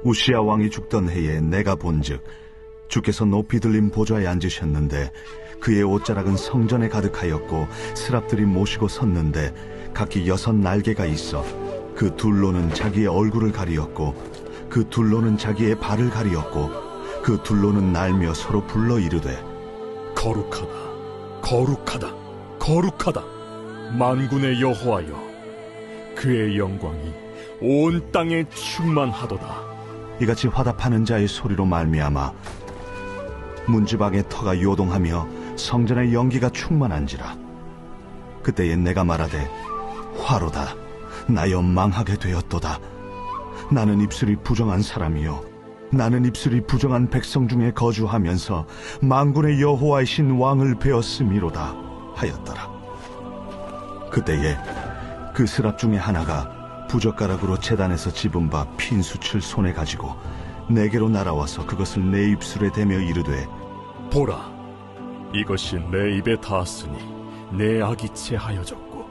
우시야 왕이 죽던 해에 내가 본즉 주께서 높이 들린 보좌에 앉으셨는데 그의 옷자락은 성전에 가득하였고 스랍들이 모시고 섰는데 각기 6 날개가 있어 그 둘로는 자기의 얼굴을 가리었고 그 둘로는 자기의 발을 가리었고 그 둘로는 날며 서로 불러 이르되 거룩하다, 거룩하다, 거룩하다, 만군의 여호와여, 그의 영광이 온 땅에 충만하도다. 이같이 화답하는 자의 소리로 말미암아 문지방의 터가 요동하며 성전의 연기가 충만한지라. 그때에 내가 말하되 화로다, 나여 망하게 되었도다. 나는 입술이 부정한 사람이요 나는 입술이 부정한 백성 중에 거주하면서 만군의 여호와이신 왕을 베었음이로다 하였더라. 그때에 그 스랍 중에 하나가 부젓가락으로 제단에서 집은 바 핀수칠 손에 가지고 내게로 날아와서 그것을 내 입술에 대며 이르되 보라, 이것이 내 입에 닿았으니 내 악이 체하여졌고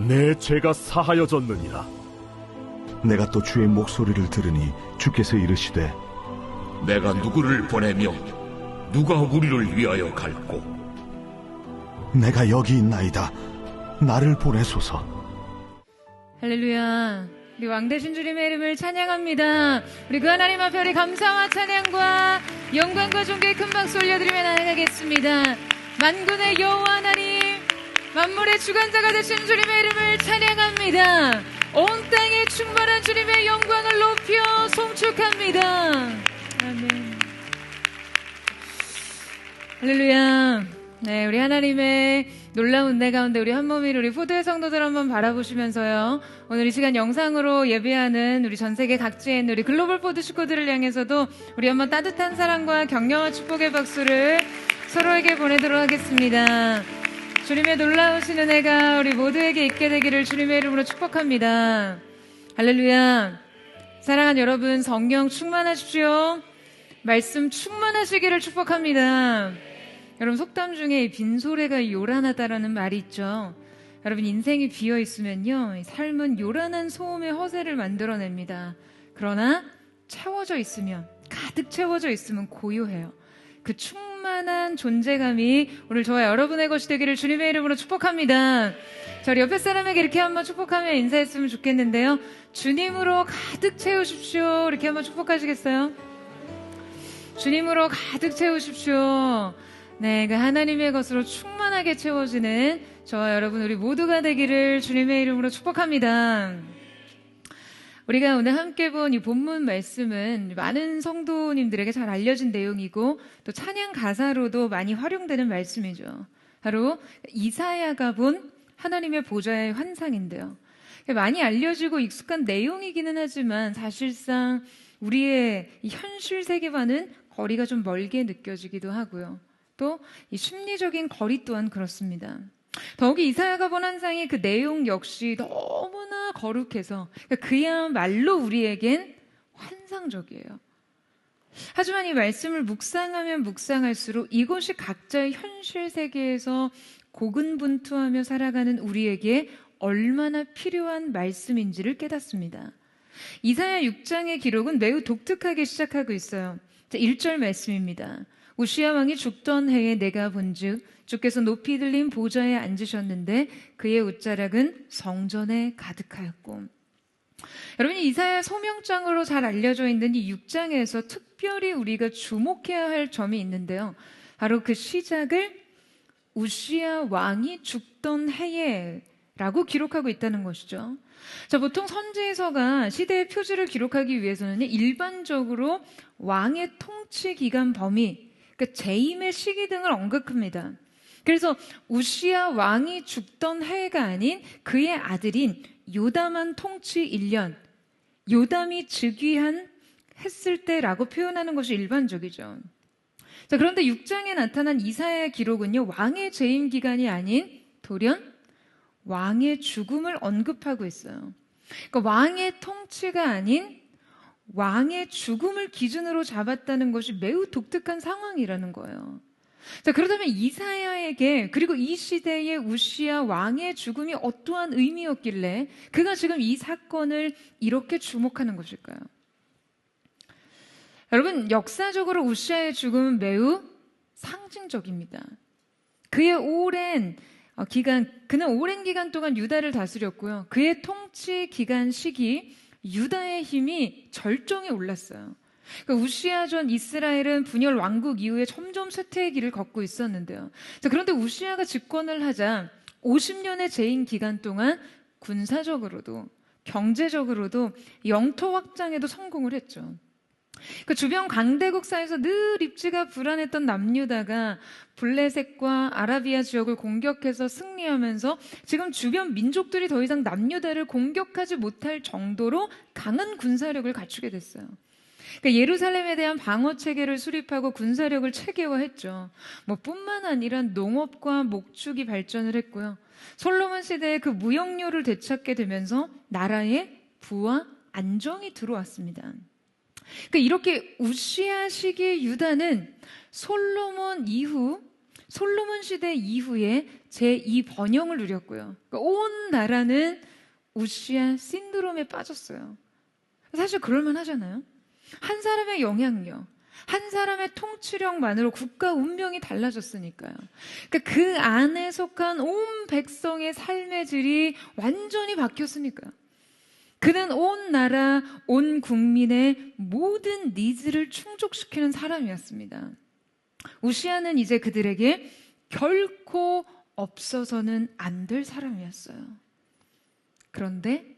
내 죄가 사하여졌느니라. 내가 또 주의 목소리를 들으니 주께서 이르시되 내가 누구를 보내며 누가 우리를 위하여 갈꼬? 내가 여기 있나이다. 나를 보내소서. 할렐루야. 우리 왕되신 주님의 이름을 찬양합니다. 우리 그 하나님 앞에 우리 감사와 찬양과 영광과 존귀의 큰 박수 올려드리며 나아가겠습니다. 만군의 여호와 하나님, 만물의 주관자가 되신 주님의 이름을 찬양합니다. 온 땅에 충만한 주님의 영광을 높여 송축합니다. 아멘. 할렐루야. 네, 우리 하나님의 놀라운 은혜 가운데 우리 한몸일 우리 포도의 성도들 한번 바라보시면서요, 오늘 이 시간 영상으로 예배하는 우리 전 세계 각지에 있는 우리 글로벌 포도 식구들을 향해서도 우리 한번 따뜻한 사랑과 격려와 축복의 박수를 서로에게 보내도록 하겠습니다. 주님의 놀라우신 은혜가 우리 모두에게 있게 되기를 주님의 이름으로 축복합니다. 할렐루야. 사랑하는 여러분, 성령 충만하십시오. 말씀 충만하시기를 축복합니다. 여러분, 속담 중에 빈소래가 요란하다라는 말이 있죠. 여러분, 인생이 비어있으면요, 삶은 요란한 소음의 허세를 만들어냅니다. 그러나 채워져 있으면, 가득 채워져 있으면 고요해요. 그 충만한 존재감이 오늘 저와 여러분의 것이 되기를 주님의 이름으로 축복합니다. 저희 옆에 사람에게 이렇게 한번 축복하며 인사했으면 좋겠는데요, 주님으로 가득 채우십시오. 이렇게 한번 축복하시겠어요? 주님으로 가득 채우십시오. 네, 그 하나님의 것으로 충만하게 채워지는 저와 여러분 우리 모두가 되기를 주님의 이름으로 축복합니다. 우리가 오늘 함께 본 이 본문 말씀은 많은 성도님들에게 잘 알려진 내용이고 또 찬양 가사로도 많이 활용되는 말씀이죠. 바로 이사야가 본 하나님의 보좌의 환상인데요. 많이 알려지고 익숙한 내용이기는 하지만 사실상 우리의 이 현실 세계와는 거리가 좀 멀게 느껴지기도 하고요. 또 이 심리적인 거리 또한 그렇습니다. 더욱이 이사야가 본 환상의 그 내용 역시 너무나 거룩해서 그야말로 우리에겐 환상적이에요. 하지만 이 말씀을 묵상하면 묵상할수록 이것이 각자의 현실 세계에서 고군분투하며 살아가는 우리에게 얼마나 필요한 말씀인지를 깨닫습니다. 이사야 6장의 기록은 매우 독특하게 시작하고 있어요. 1절 말씀입니다. 우시야 왕이 죽던 해에 내가 본즉 주께서 높이 들린 보좌에 앉으셨는데 그의 옷자락은 성전에 가득하였고. 여러분, 이사야 소명장으로 잘 알려져 있는 이 6장에서 특별히 우리가 주목해야 할 점이 있는데요. 바로 그 시작을 우시야 왕이 죽던 해에 라고 기록하고 있다는 것이죠. 자, 보통 선지서가 시대의 표지를 기록하기 위해서는 일반적으로 왕의 통치 기간 범위, 그러니까 재임의 시기 등을 언급합니다. 그래서 우시야 왕이 죽던 해가 아닌 그의 아들인 요담한 통치 1년, 요담이 즉위한 했을 때라고 표현하는 것이 일반적이죠. 자, 그런데 6장에 나타난 이사야의 기록은요, 왕의 재임 기간이 아닌 돌연 왕의 죽음을 언급하고 있어요. 그러니까 왕의 통치가 아닌 왕의 죽음을 기준으로 잡았다는 것이 매우 독특한 상황이라는 거예요. 자, 그렇다면 이사야에게 그리고 이 시대의 우시야 왕의 죽음이 어떠한 의미였길래 그가 지금 이 사건을 이렇게 주목하는 것일까요? 여러분, 역사적으로 우시아의 죽음은 매우 상징적입니다. 그는 오랜 기간 동안 유다를 다스렸고요. 그의 통치 기간 시기 유다의 힘이 절정에 올랐어요. 그러니까 우시아 전 이스라엘은 분열 왕국 이후에 점점 쇠퇴의 길을 걷고 있었는데요. 자, 그런데 우시아가 집권을 하자 50년의 재임 기간 동안 군사적으로도 경제적으로도 영토 확장에도 성공을 했죠. 그 주변 강대국 사이에서 늘 입지가 불안했던 남유다가 블레셋과 아라비아 지역을 공격해서 승리하면서 지금 주변 민족들이 더 이상 남유다를 공격하지 못할 정도로 강한 군사력을 갖추게 됐어요. 그러니까 예루살렘에 대한 방어 체계를 수립하고 군사력을 체계화했죠. 뿐만 아니라 농업과 목축이 발전을 했고요. 솔로몬 시대에 그 무역료를 되찾게 되면서 나라에 부와 안정이 들어왔습니다. 그러니까 이렇게 우시아 시기의 유다는 솔로몬 시대 이후에 제2번영을 누렸고요. 그러니까 온 나라는 우시아 신드롬에 빠졌어요. 사실 그럴만 하잖아요. 한 사람의 영향력, 한 사람의 통치력만으로 국가 운명이 달라졌으니까요. 그러니까 그 안에 속한 온 백성의 삶의 질이 완전히 바뀌었으니까요. 그는 온 나라, 온 국민의 모든 니즈를 충족시키는 사람이었습니다. 우시아는 이제 그들에게 결코 없어서는 안 될 사람이었어요. 그런데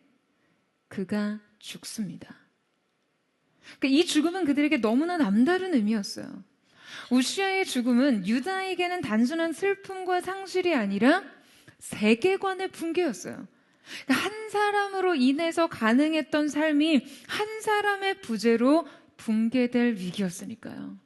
그가 죽습니다. 그러니까 이 죽음은 그들에게 너무나 남다른 의미였어요. 우시아의 죽음은 유다에게는 단순한 슬픔과 상실이 아니라 세계관의 붕괴였어요. 그러니까 한 사람으로 인해서 가능했던 삶이 한 사람의 부재로 붕괴될 위기였으니까요.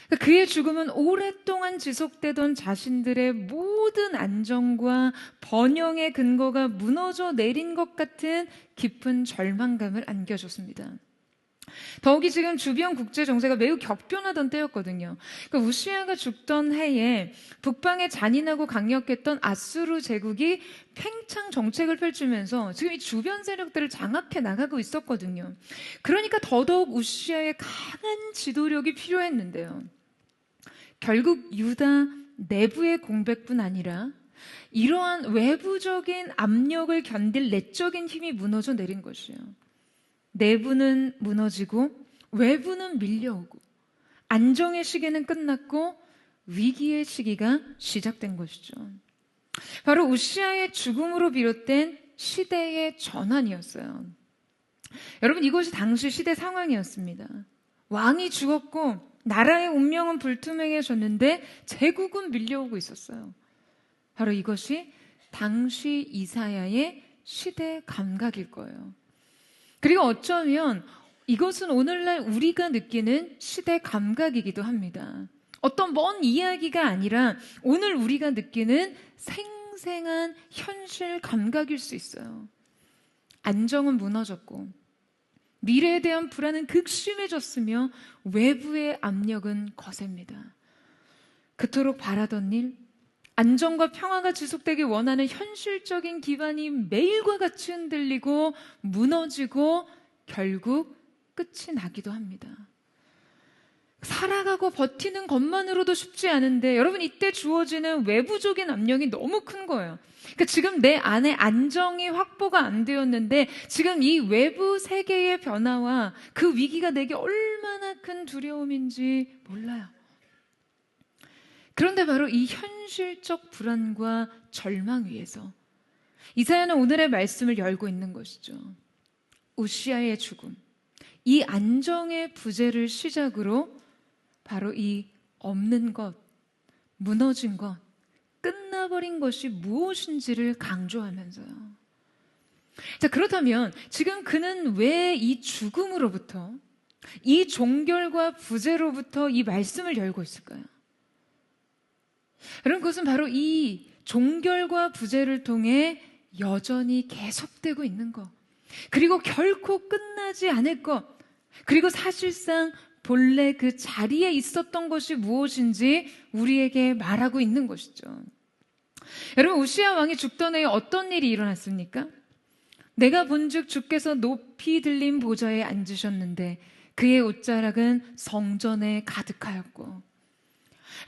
그러니까 그의 죽음은 오랫동안 지속되던 자신들의 모든 안정과 번영의 근거가 무너져 내린 것 같은 깊은 절망감을 안겨줬습니다. 더욱이 지금 주변 국제 정세가 매우 격변하던 때였거든요. 그러니까 우시아가 죽던 해에 북방에 잔인하고 강력했던 아수르 제국이 팽창 정책을 펼치면서 지금 이 주변 세력들을 장악해 나가고 있었거든요. 그러니까 더더욱 우시아의 강한 지도력이 필요했는데요. 결국 유다 내부의 공백뿐 아니라 이러한 외부적인 압력을 견딜 내적인 힘이 무너져 내린 것이에요. 내부는 무너지고 외부는 밀려오고 안정의 시기는 끝났고 위기의 시기가 시작된 것이죠. 바로 우시아의 죽음으로 비롯된 시대의 전환이었어요. 여러분, 이것이 당시 시대 상황이었습니다. 왕이 죽었고 나라의 운명은 불투명해졌는데 제국은 밀려오고 있었어요. 바로 이것이 당시 이사야의 시대 감각일 거예요. 그리고 어쩌면 이것은 오늘날 우리가 느끼는 시대 감각이기도 합니다. 어떤 먼 이야기가 아니라 오늘 우리가 느끼는 생생한 현실 감각일 수 있어요. 안정은 무너졌고 미래에 대한 불안은 극심해졌으며 외부의 압력은 거셉니다. 그토록 바라던 일, 안정과 평화가 지속되길 원하는 현실적인 기반이 매일과 같이 흔들리고 무너지고 결국 끝이 나기도 합니다. 살아가고 버티는 것만으로도 쉽지 않은데 여러분, 이때 주어지는 외부적인 압력이 너무 큰 거예요. 그러니까 지금 내 안에 안정이 확보가 안 되었는데 지금 이 외부 세계의 변화와 그 위기가 내게 얼마나 큰 두려움인지 몰라요. 그런데 바로 이 현실적 불안과 절망 위에서 이사야는 오늘의 말씀을 열고 있는 것이죠. 우시아의 죽음, 이 안정의 부재를 시작으로 바로 이 없는 것, 무너진 것, 끝나버린 것이 무엇인지를 강조하면서요. 자, 그렇다면 지금 그는 왜 이 죽음으로부터, 이 종결과 부재로부터 이 말씀을 열고 있을까요? 여러분, 그것은 바로 이 종결과 부재를 통해 여전히 계속되고 있는 것, 그리고 결코 끝나지 않을 것, 그리고 사실상 본래 그 자리에 있었던 것이 무엇인지 우리에게 말하고 있는 것이죠. 여러분, 우시아 왕이 죽던 해에 어떤 일이 일어났습니까? 내가 본즉 주께서 높이 들린 보좌에 앉으셨는데 그의 옷자락은 성전에 가득하였고.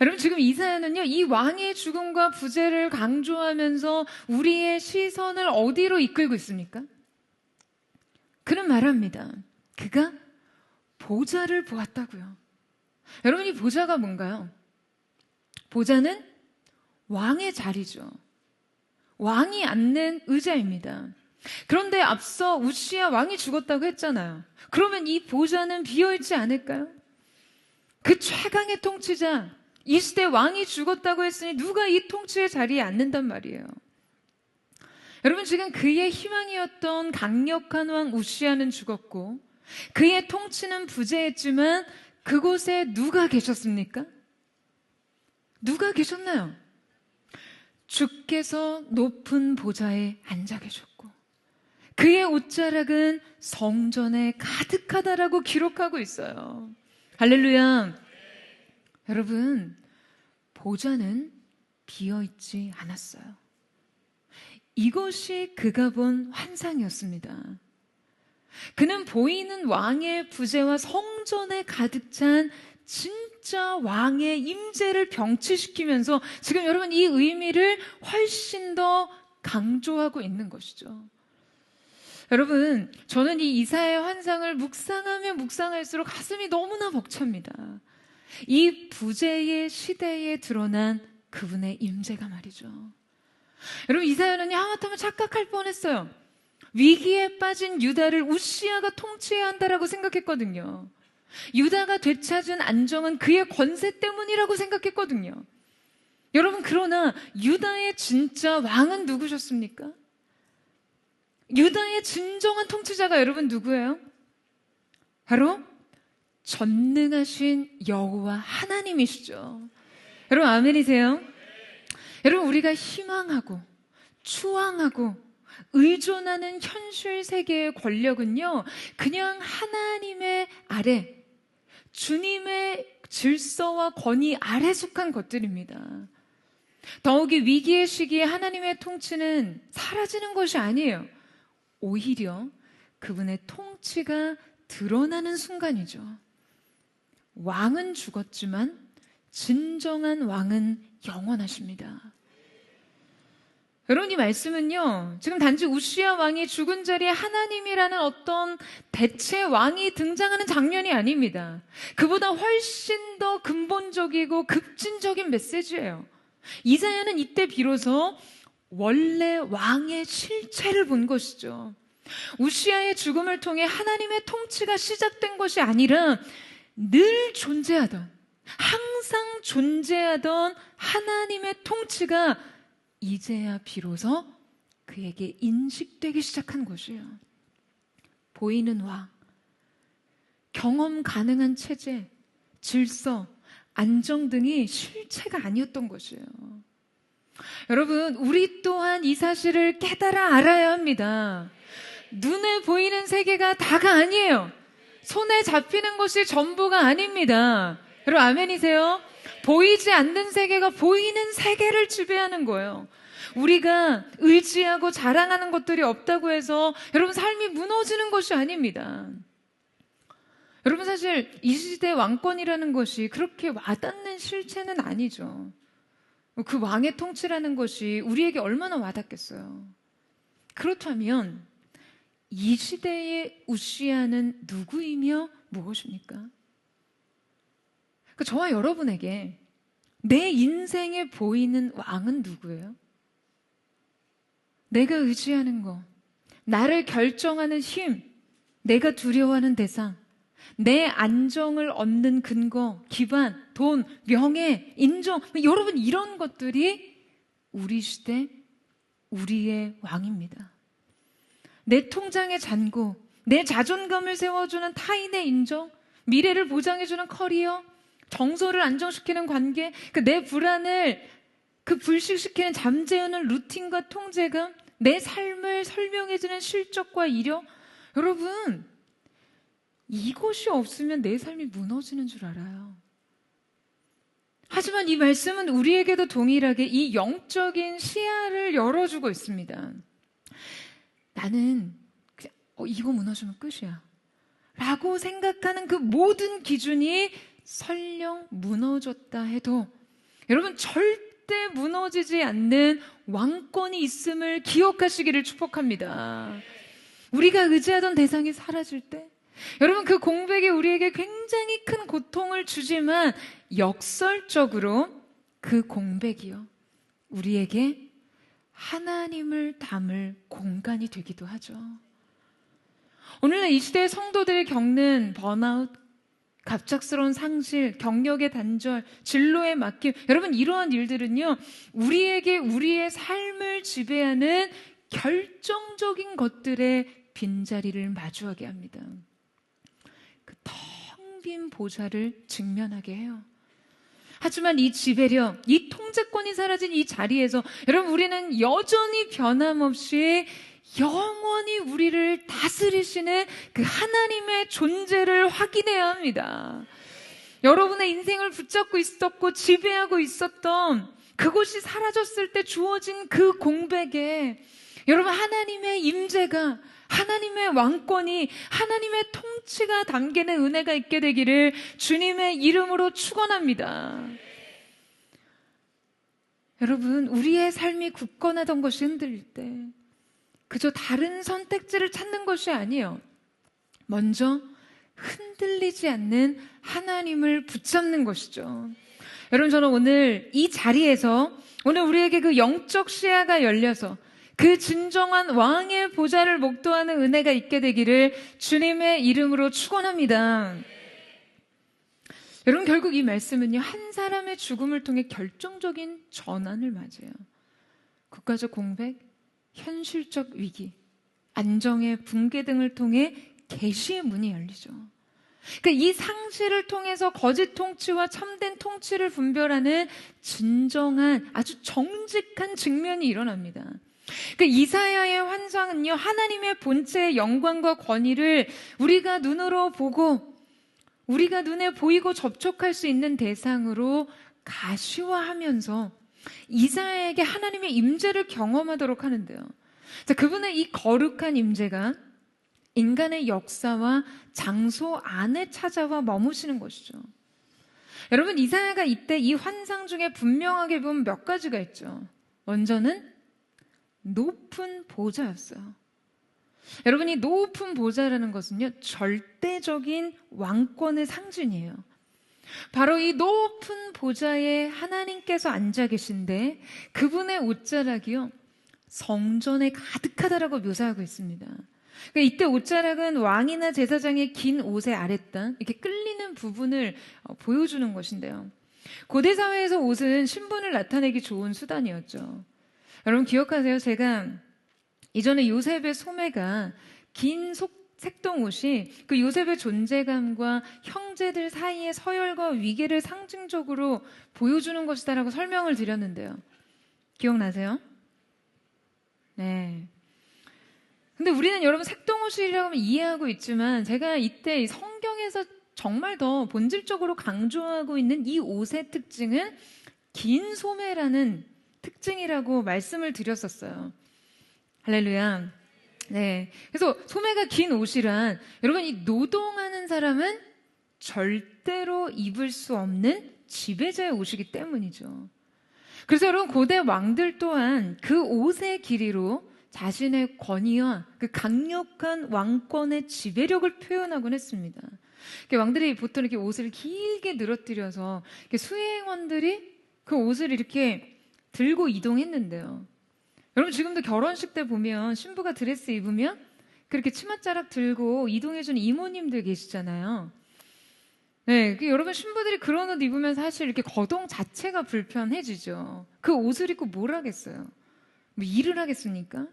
여러분, 지금 이사야는요, 이 왕의 죽음과 부재를 강조하면서 우리의 시선을 어디로 이끌고 있습니까? 그는 말합니다. 그가 보좌를 보았다고요. 여러분, 이 보좌가 뭔가요? 보좌는 왕의 자리죠. 왕이 앉는 의자입니다. 그런데 앞서 우시야 왕이 죽었다고 했잖아요. 그러면 이 보좌는 비어있지 않을까요? 그 최강의 통치자, 이 시대 왕이 죽었다고 했으니 누가 이 통치의 자리에 앉는단 말이에요. 여러분, 지금 그의 희망이었던 강력한 왕 우시야는 죽었고 그의 통치는 부재했지만 그곳에 누가 계셨습니까? 누가 계셨나요? 주께서 높은 보좌에 앉아 계셨고 그의 옷자락은 성전에 가득하다라고 기록하고 있어요. 할렐루야. 여러분, 보좌는 비어있지 않았어요. 이것이 그가 본 환상이었습니다. 그는 보이는 왕의 부재와 성전에 가득 찬 진짜 왕의 임재를 병치시키면서 지금 여러분 이 의미를 훨씬 더 강조하고 있는 것이죠. 여러분, 저는 이 이사야의 환상을 묵상하면 묵상할수록 가슴이 너무나 벅찹니다. 이 부재의 시대에 드러난 그분의 임재가 말이죠. 여러분, 이사야는 하마터면 착각할 뻔했어요. 위기에 빠진 유다를 우시야가 통치해야 한다라고 생각했거든요. 유다가 되찾은 안정은 그의 권세 때문이라고 생각했거든요. 여러분, 그러나 유다의 진짜 왕은 누구셨습니까? 유다의 진정한 통치자가 여러분 누구예요? 바로 전능하신 여호와 하나님이시죠. 여러분, 아멘이세요? 여러분, 우리가 희망하고 추앙하고 의존하는 현실 세계의 권력은요, 그냥 하나님의 아래, 주님의 질서와 권위 아래 속한 것들입니다. 더욱이 위기의 시기에 하나님의 통치는 사라지는 것이 아니에요. 오히려 그분의 통치가 드러나는 순간이죠. 왕은 죽었지만 진정한 왕은 영원하십니다. 여러분, 이 말씀은요, 지금 단지 우시야 왕이 죽은 자리에 하나님이라는 어떤 대체 왕이 등장하는 장면이 아닙니다. 그보다 훨씬 더 근본적이고 급진적인 메시지예요. 이사야는 이때 비로소 원래 왕의 실체를 본 것이죠. 우시야의 죽음을 통해 하나님의 통치가 시작된 것이 아니라 늘 존재하던, 항상 존재하던 하나님의 통치가 이제야 비로소 그에게 인식되기 시작한 것이에요. 보이는 왕, 경험 가능한 체제, 질서, 안정 등이 실체가 아니었던 것이에요. 여러분, 우리 또한 이 사실을 깨달아 알아야 합니다. 눈에 보이는 세계가 다가 아니에요. 손에 잡히는 것이 전부가 아닙니다. 여러분, 아멘이세요? 보이지 않는 세계가 보이는 세계를 지배하는 거예요. 우리가 의지하고 자랑하는 것들이 없다고 해서 여러분 삶이 무너지는 것이 아닙니다. 여러분, 사실 이 시대 왕권이라는 것이 그렇게 와닿는 실체는 아니죠. 그 왕의 통치라는 것이 우리에게 얼마나 와닿겠어요. 그렇다면 이 시대의 우시야는 누구이며 무엇입니까? 저와 여러분에게 내 인생에 보이는 왕은 누구예요? 내가 의지하는 것, 나를 결정하는 힘, 내가 두려워하는 대상, 내 안정을 얻는 근거, 기반, 돈, 명예, 인정, 여러분, 이런 것들이 우리 시대 우리의 왕입니다. 내 통장의 잔고, 내 자존감을 세워주는 타인의 인정, 미래를 보장해주는 커리어, 정서를 안정시키는 관계, 내 불안을 불식시키는 잠재우는 루틴과 통제감, 내 삶을 설명해주는 실적과 이력. 여러분, 이것이 없으면 내 삶이 무너지는 줄 알아요. 하지만 이 말씀은 우리에게도 동일하게 이 영적인 시야를 열어주고 있습니다. 나는 이거 무너지면 끝이야. 라고 생각하는 그 모든 기준이 설령 무너졌다 해도 여러분 절대 무너지지 않는 왕권이 있음을 기억하시기를 축복합니다. 우리가 의지하던 대상이 사라질 때 여러분 그 공백이 우리에게 굉장히 큰 고통을 주지만 역설적으로 그 공백이요 우리에게 하나님을 담을 공간이 되기도 하죠. 오늘날 이 시대의 성도들이 겪는 번아웃, 갑작스러운 상실, 경력의 단절, 진로의 막힘, 여러분 이러한 일들은요 우리에게 우리의 삶을 지배하는 결정적인 것들의 빈자리를 마주하게 합니다. 그 텅 빈 보좌를 직면하게 해요. 하지만 이 지배력, 이 통제권이 사라진 이 자리에서 여러분 우리는 여전히 변함없이 영원히 우리를 다스리시는 그 하나님의 존재를 확인해야 합니다. 여러분의 인생을 붙잡고 있었고 지배하고 있었던 그곳이 사라졌을 때 주어진 그 공백에 여러분 하나님의 임재가, 하나님의 왕권이, 하나님의 통치가 담기는 은혜가 있게 되기를 주님의 이름으로 축원합니다. 여러분 우리의 삶이 굳건하던 것이 흔들릴 때 그저 다른 선택지를 찾는 것이 아니에요. 먼저 흔들리지 않는 하나님을 붙잡는 것이죠. 여러분 저는 오늘 이 자리에서 오늘 우리에게 그 영적 시야가 열려서 그 진정한 왕의 보좌를 목도하는 은혜가 있게 되기를 주님의 이름으로 축원합니다. 여러분 결국 이 말씀은요 한 사람의 죽음을 통해 결정적인 전환을 맞이해요. 국가적 공백, 현실적 위기, 안정의 붕괴 등을 통해 계시의 문이 열리죠. 그러니까 이 상실을 통해서 거짓 통치와 참된 통치를 분별하는 진정한 아주 정직한 직면이 일어납니다. 그러니까 이사야의 환상은요 하나님의 본체의 영광과 권위를 우리가 눈으로 보고 우리가 눈에 보이고 접촉할 수 있는 대상으로 가시화하면서 이사야에게 하나님의 임재를 경험하도록 하는데요. 자, 그분의 이 거룩한 임재가 인간의 역사와 장소 안에 찾아와 머무시는 것이죠. 여러분 이사야가 이때 이 환상 중에 분명하게 보면 몇 가지가 있죠. 먼저는 높은 보좌였어요. 여러분 이 높은 보좌라는 것은요 절대적인 왕권의 상징이에요. 바로 이 높은 보좌에 하나님께서 앉아 계신데 그분의 옷자락이요 성전에 가득하다라고 묘사하고 있습니다. 그러니까 이때 옷자락은 왕이나 제사장의 긴 옷의 아랫단 이렇게 끌리는 부분을 보여주는 것인데요. 고대 사회에서 옷은 신분을 나타내기 좋은 수단이었죠. 여러분 기억하세요? 제가 이전에 요셉의 소매가 긴 색동 옷이 그 요셉의 존재감과 형제들 사이의 서열과 위계를 상징적으로 보여주는 것이다라고 설명을 드렸는데요. 기억나세요? 네. 근데 우리는 여러분 색동옷이라고 하면 이해하고 있지만 제가 이때 성경에서 정말 더 본질적으로 강조하고 있는 이 옷의 특징은 긴 소매라는 특징이라고 말씀을 드렸었어요. 할렐루야. 네. 그래서 소매가 긴 옷이란 여러분 이 노동하는 사람은 절대로 입을 수 없는 지배자의 옷이기 때문이죠. 그래서 여러분 고대 왕들 또한 그 옷의 길이로 자신의 권위와 그 강력한 왕권의 지배력을 표현하곤 했습니다. 왕들이 보통 이렇게 옷을 길게 늘어뜨려서 수행원들이 그 옷을 이렇게 들고 이동했는데요. 여러분 지금도 결혼식 때 보면 신부가 드레스 입으면 그렇게 치맛자락 들고 이동해주는 이모님들 계시잖아요. 네, 여러분 신부들이 그런 옷 입으면 사실 이렇게 거동 자체가 불편해지죠. 그 옷을 입고 뭘 하겠어요? 뭐 일을 하겠습니까?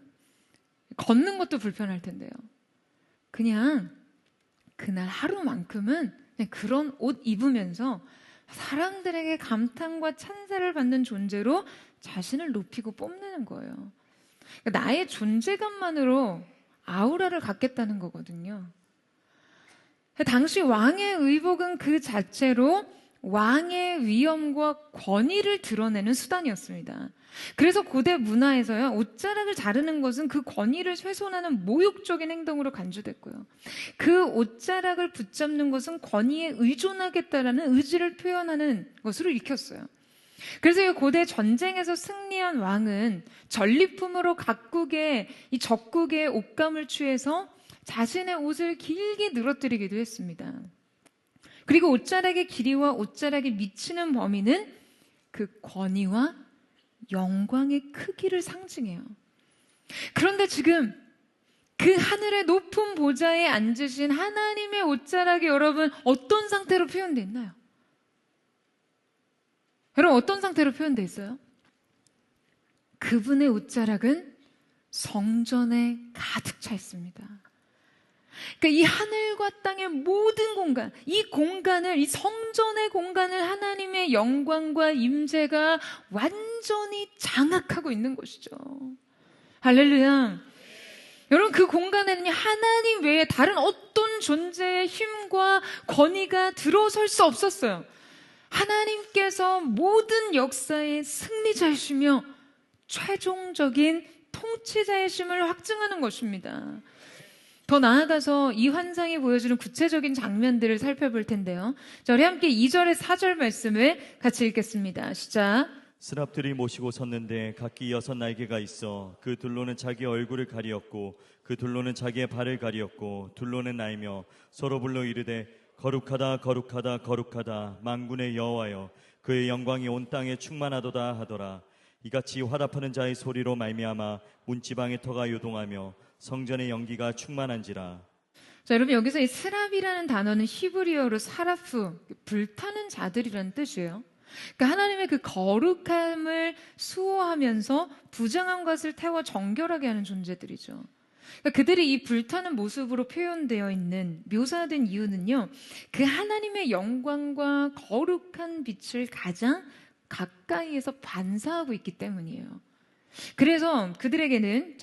걷는 것도 불편할 텐데요. 그냥 그날 하루만큼은 그냥 그런 옷 입으면서 사람들에게 감탄과 찬사를 받는 존재로 자신을 높이고 뽐내는 거예요. 그러니까 나의 존재감만으로 아우라를 갖겠다는 거거든요. 당시 왕의 의복은 그 자체로 왕의 위엄과 권위를 드러내는 수단이었습니다. 그래서 고대 문화에서요, 옷자락을 자르는 것은 그 권위를 훼손하는 모욕적인 행동으로 간주됐고요. 그 옷자락을 붙잡는 것은 권위에 의존하겠다라는 의지를 표현하는 것으로 읽혔어요. 그래서 이 고대 전쟁에서 승리한 왕은 전리품으로 각국의 이 적국의 옷감을 취해서 자신의 옷을 길게 늘어뜨리기도 했습니다. 그리고 옷자락의 길이와 옷자락이 미치는 범위는 그 권위와 영광의 크기를 상징해요. 그런데 지금 그 하늘의 높은 보좌에 앉으신 하나님의 옷자락이 여러분 어떤 상태로 표현되어 있나요? 여러분 어떤 상태로 표현되어 있어요? 그분의 옷자락은 성전에 가득 차 있습니다. 그러니까 이 하늘과 땅의 모든 공간, 이 공간을, 이 성전의 공간을 하나님의 영광과 임재가 완전히 장악하고 있는 것이죠. 할렐루야. 여러분 그 공간에는 하나님 외에 다른 어떤 존재의 힘과 권위가 들어설 수 없었어요. 하나님께서 모든 역사의 승리자이시며 최종적인 통치자이심을 확증하는 것입니다. 더 나아가서 이 환상이 보여주는 구체적인 장면들을 살펴볼 텐데요. 자, 우리 함께 2절에 4절 말씀을 같이 읽겠습니다. 시작. 스랍들이 모시고 섰는데 각기 6날개가 있어 그 둘로는 자기 얼굴을 가리었고 그 둘로는 자기의 발을 가리었고 둘로는 날며 서로 불러 이르되 거룩하다 거룩하다 거룩하다 만군의 여호와여 그의 영광이 온 땅에 충만하도다 하더라. 이같이 화답하는 자의 소리로 말미암아 문지방의 터가 요동하며 성전의 연기가 충만한지라. 자, 여러분 여기서 이 스랍이라는 단어는 히브리어로 사라프, 불타는 자들이라는 뜻이에요. 그러니까 하나님의 그 거룩함을 수호하면서 부정한 것을 태워 정결하게 하는 존재들이죠. 그러니까 그들이 이 불타는 모습으로 표현되어 있는, 묘사된 이유는요, 그 하나님의 영광과 거룩한 빛을 가장 가까이에서 반사하고 있기 때문이에요. 그래서 그들에게는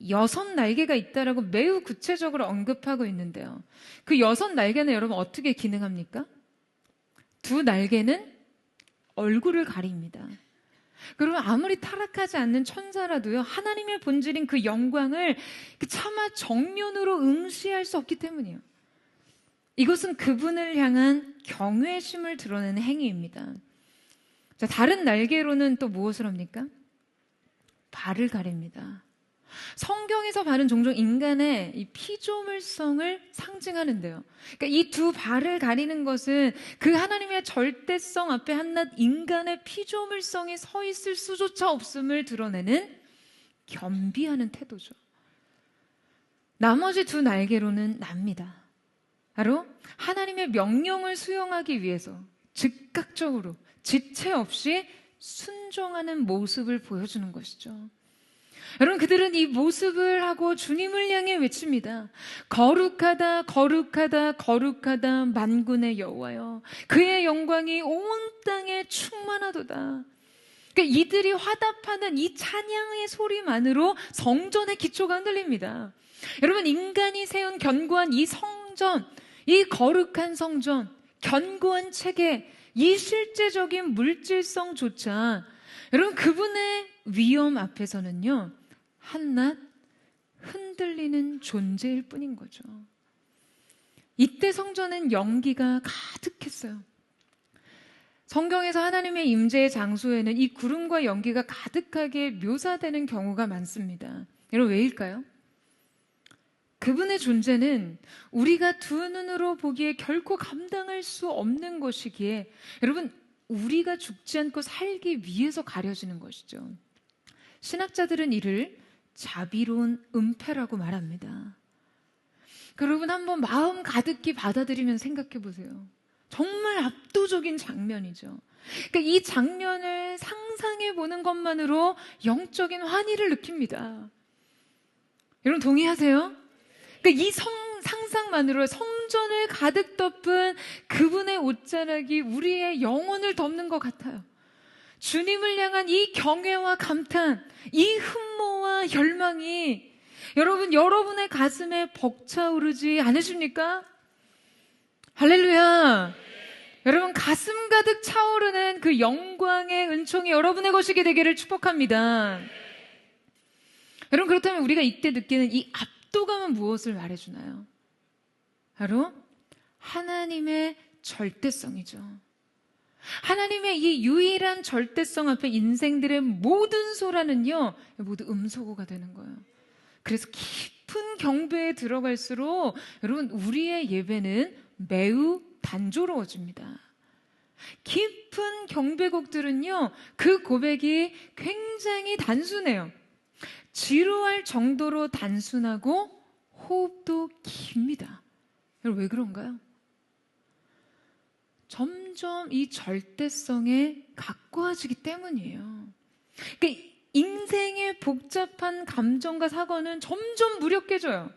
6날개가 있다라고 매우 구체적으로 언급하고 있는데요. 그 6날개는 여러분 어떻게 기능합니까? 2날개는 얼굴을 가립니다. 그러면 아무리 타락하지 않는 천사라도요, 하나님의 본질인 그 영광을 차마 정면으로 응시할 수 없기 때문이에요. 이것은 그분을 향한 경외심을 드러내는 행위입니다. 자, 다른 날개로는 또 무엇을 합니까? 발을 가립니다. 성경에서 발은 종종 인간의 이 피조물성을 상징하는데요. 그러니까 이 2 발을 가리는 것은 그 하나님의 절대성 앞에 한낱 인간의 피조물성이 서 있을 수조차 없음을 드러내는 겸비하는 태도죠. 나머지 2 날개로는 납니다. 바로 하나님의 명령을 수용하기 위해서 즉각적으로 지체 없이 순종하는 모습을 보여주는 것이죠. 여러분 그들은 이 모습을 하고 주님을 향해 외칩니다. 거룩하다 거룩하다 거룩하다 만군의 여호와여 그의 영광이 온 땅에 충만하도다. 그러니까 이들이 화답하는 이 찬양의 소리만으로 성전의 기초가 흔들립니다. 여러분 인간이 세운 견고한 이 성전, 이 거룩한 성전, 견고한 체계, 이 실제적인 물질성조차 여러분 그분의 위엄 앞에서는요 한낱 흔들리는 존재일 뿐인 거죠. 이때 성전은 연기가 가득했어요. 성경에서 하나님의 임재의 장소에는 이 구름과 연기가 가득하게 묘사되는 경우가 많습니다. 여러분 왜일까요? 그분의 존재는 우리가 2 눈으로 보기에 결코 감당할 수 없는 것이기에 여러분 우리가 죽지 않고 살기 위해서 가려지는 것이죠. 신학자들은 이를 자비로운 은폐라고 말합니다. 여러분 한번 마음 가득히 받아들이면 생각해 보세요. 정말 압도적인 장면이죠. 그러니까 이 장면을 상상해 보는 것만으로 영적인 환희를 느낍니다. 여러분 동의하세요? 그러니까 이 상상만으로 성전을 가득 덮은 그분의 옷자락이 우리의 영혼을 덮는 것 같아요. 주님을 향한 이 경외와 감탄, 이 흠모와 열망이 여러분 여러분의 가슴에 벅차오르지 않으십니까? 할렐루야. 여러분 가슴 가득 차오르는 그 영광의 은총이 여러분의 것이게 되기를 축복합니다. 여러분 그렇다면 우리가 이때 느끼는 이 압도감은 무엇을 말해주나요? 바로 하나님의 절대성이죠. 하나님의 이 유일한 절대성 앞에 인생들의 모든 소라는요 모두 음소거가 되는 거예요. 그래서 깊은 경배에 들어갈수록 여러분 우리의 예배는 매우 단조로워집니다. 깊은 경배곡들은요 그 고백이 굉장히 단순해요. 지루할 정도로 단순하고 호흡도 깁니다. 여러분 왜 그런가요? 점점 이 절대성에 가까워지기 때문이에요. 그러니까 인생의 복잡한 감정과 사고는 점점 무력해져요.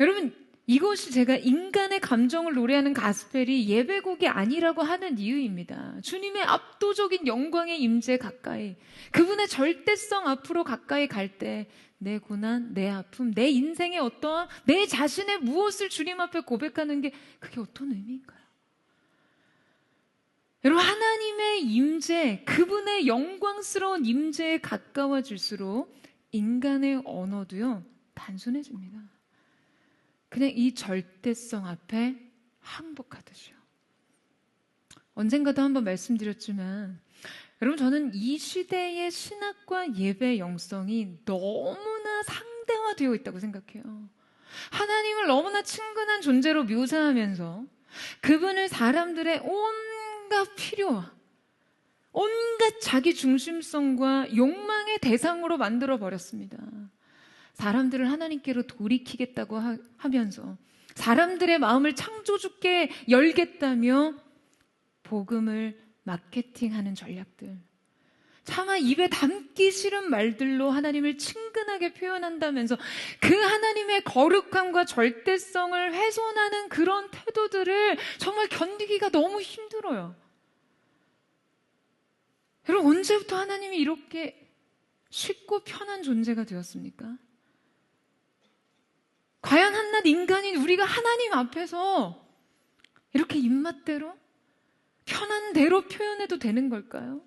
여러분 이것이 제가 인간의 감정을 노래하는 가스펠이 예배곡이 아니라고 하는 이유입니다. 주님의 압도적인 영광의 임재 가까이, 그분의 절대성 앞으로 가까이 갈 때 내 고난, 내 아픔, 내 인생의 어떠한 내 자신의 무엇을 주님 앞에 고백하는 게 그게 어떤 의미인가요? 여러분 하나님의 임재, 그분의 영광스러운 임재에 가까워질수록 인간의 언어도요 단순해집니다. 그냥 이 절대성 앞에 항복하듯이요. 언젠가도 한번 말씀드렸지만 여러분 저는 이 시대의 신학과 예배 영성이 너무나 상대화되어 있다고 생각해요. 하나님을 너무나 친근한 존재로 묘사하면서 그분을 사람들의 온갖 필요와 온갖 자기 중심성과 욕망의 대상으로 만들어 버렸습니다. 사람들을 하나님께로 돌이키겠다고 하면서 사람들의 마음을 창조주께 열겠다며 복음을 마케팅하는 전략들, 차마 입에 담기 싫은 말들로 하나님을 친근하게 표현한다면서 그 하나님의 거룩함과 절대성을 훼손하는 그런 태도들을 정말 견디기가 너무 힘들어요. 여러분 언제부터 하나님이 이렇게 쉽고 편한 존재가 되었습니까? 과연 한낱 인간인 우리가 하나님 앞에서 이렇게 입맛대로 편한 대로 표현해도 되는 걸까요?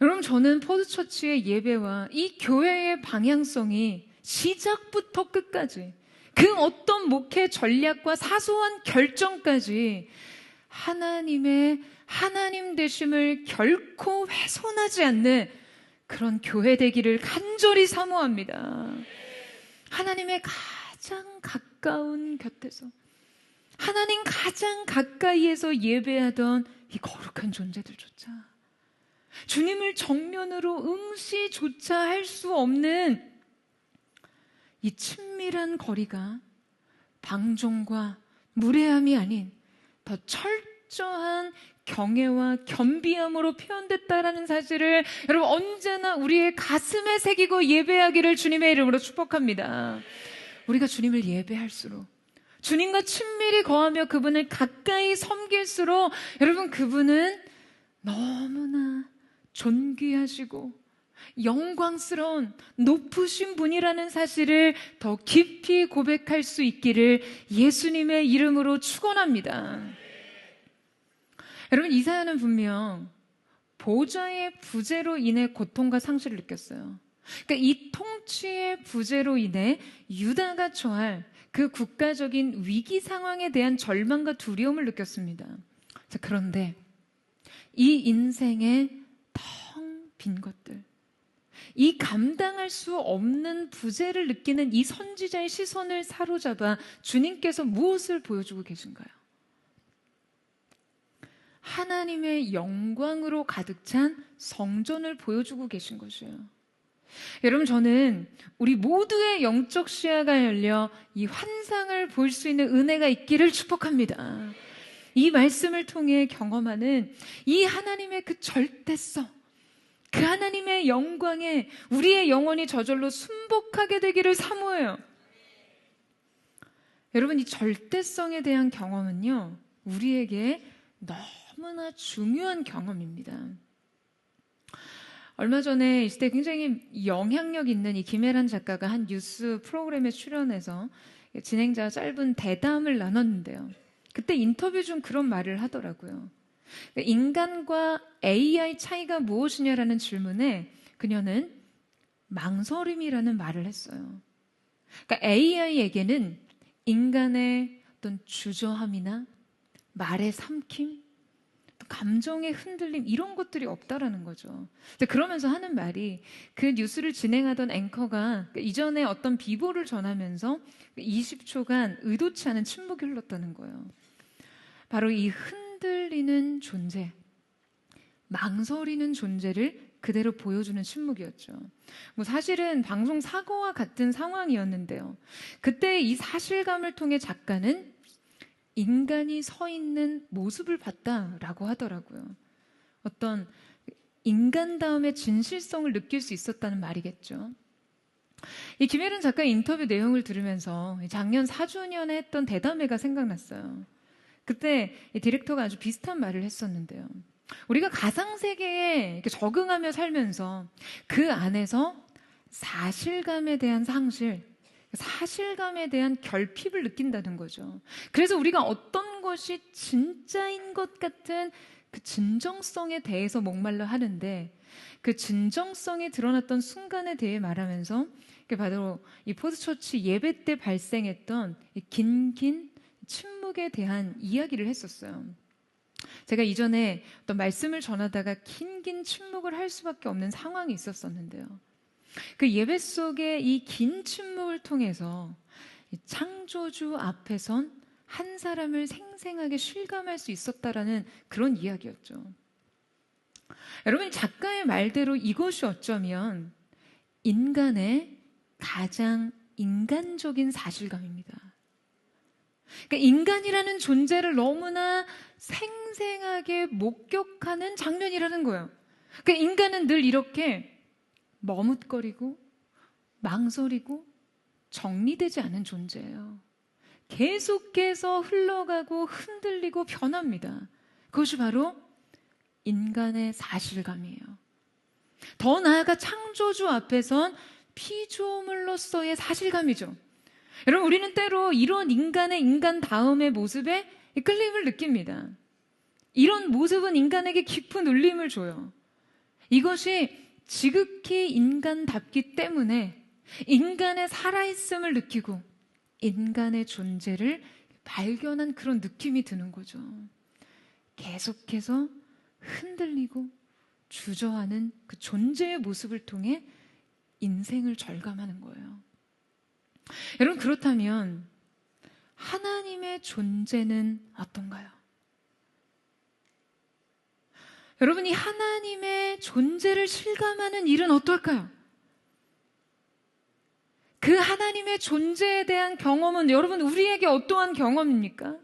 여러분 저는 포드처치의 예배와 이 교회의 방향성이 시작부터 끝까지 그 어떤 목회 전략과 사소한 결정까지 하나님의 하나님 되심을 결코 훼손하지 않는 그런 교회 되기를 간절히 사모합니다. 하나님의 가장 가까운 곁에서 하나님 가장 가까이에서 예배하던 이 거룩한 존재들조차 주님을 정면으로 응시조차 할 수 없는 이 친밀한 거리가 방종과 무례함이 아닌 더 철저한 경애와 겸비함으로 표현됐다라는 사실을 여러분 언제나 우리의 가슴에 새기고 예배하기를 주님의 이름으로 축복합니다. 우리가 주님을 예배할수록 주님과 친밀히 거하며 그분을 가까이 섬길수록 여러분 그분은 너무나 존귀하시고 영광스러운 높으신 분이라는 사실을 더 깊이 고백할 수 있기를 예수님의 이름으로 축원합니다. 여러분 이사야는 분명 보좌의 부재로 인해 고통과 상실을 느꼈어요. 그러니까 이 통치의 부재로 인해 유다가 처할 그 국가적인 위기 상황에 대한 절망과 두려움을 느꼈습니다. 자, 그런데 이 인생의 텅 빈 것들, 이 감당할 수 없는 부재를 느끼는 이 선지자의 시선을 사로잡아 주님께서 무엇을 보여주고 계신가요? 하나님의 영광으로 가득 찬 성전을 보여주고 계신 것이에요. 여러분 저는 우리 모두의 영적 시야가 열려 이 환상을 볼 수 있는 은혜가 있기를 축복합니다. 이 말씀을 통해 경험하는 이 하나님의 그 절대성, 그 하나님의 영광에 우리의 영혼이 저절로 순복하게 되기를 사모해요. 여러분 이 절대성에 대한 경험은요 우리에게 너무나 중요한 경험입니다. 얼마 전에 이 시대에 굉장히 영향력 있는 이 김혜란 작가가 한 뉴스 프로그램에 출연해서 진행자와 짧은 대담을 나눴는데요. 그때 인터뷰 중 그런 말을 하더라고요. 인간과 AI 차이가 무엇이냐라는 질문에 그녀는 망설임이라는 말을 했어요. 그러니까 AI에게는 인간의 어떤 주저함이나 말의 삼킴, 또 감정의 흔들림 이런 것들이 없다라는 거죠. 근데 그러면서 하는 말이 그 뉴스를 진행하던 앵커가 이전에 어떤 비보를 전하면서 20초간 의도치 않은 침묵이 흘렀다는 거예요. 바로 이 흔들리는 존재, 망설이는 존재를 그대로 보여주는 침묵이었죠. 뭐 사실은 방송 사고와 같은 상황이었는데요. 그때 이 사실감을 통해 작가는 인간이 서 있는 모습을 봤다라고 하더라고요. 어떤 인간다움의 진실성을 느낄 수 있었다는 말이겠죠. 이 김혜련 작가 인터뷰 내용을 들으면서 작년 4주년에 했던 대담회가 생각났어요. 그때 이 디렉터가 아주 비슷한 말을 했었는데요. 우리가 가상세계에 이렇게 적응하며 살면서 그 안에서 사실감에 대한 상실, 사실감에 대한 결핍을 느낀다는 거죠. 그래서 우리가 어떤 것이 진짜인 것 같은 그 진정성에 대해서 목말라 하는데 그 진정성이 드러났던 순간에 대해 말하면서 바로 이 포드처치 예배 때 발생했던 긴 침묵에 대한 이야기를 했었어요. 제가 이전에 어떤 말씀을 전하다가 긴 침묵을 할 수밖에 없는 상황이 있었었는데요. 그 예배 속에 이 긴 침묵을 통해서 창조주 앞에 선 한 사람을 생생하게 실감할 수 있었다라는 그런 이야기였죠. 여러분, 작가의 말대로 이것이 어쩌면 인간의 가장 인간적인 사실감입니다. 그러니까 인간이라는 존재를 너무나 생생하게 목격하는 장면이라는 거예요. 그러니까 인간은 늘 이렇게 머뭇거리고 망설이고 정리되지 않은 존재예요. 계속해서 흘러가고 흔들리고 변합니다. 그것이 바로 인간의 사실감이에요. 더 나아가 창조주 앞에선 피조물로서의 사실감이죠. 여러분, 우리는 때로 이런 인간의 인간다움의 모습에 끌림을 느낍니다. 이런 모습은 인간에게 깊은 울림을 줘요. 이것이 지극히 인간답기 때문에 인간의 살아있음을 느끼고 인간의 존재를 발견한 그런 느낌이 드는 거죠. 계속해서 흔들리고 주저하는 그 존재의 모습을 통해 인생을 절감하는 거예요. 여러분, 그렇다면 하나님의 존재는 어떤가요? 여러분, 이 하나님의 존재를 실감하는 일은 어떨까요? 그 하나님의 존재에 대한 경험은 여러분 우리에게 어떠한 경험입니까?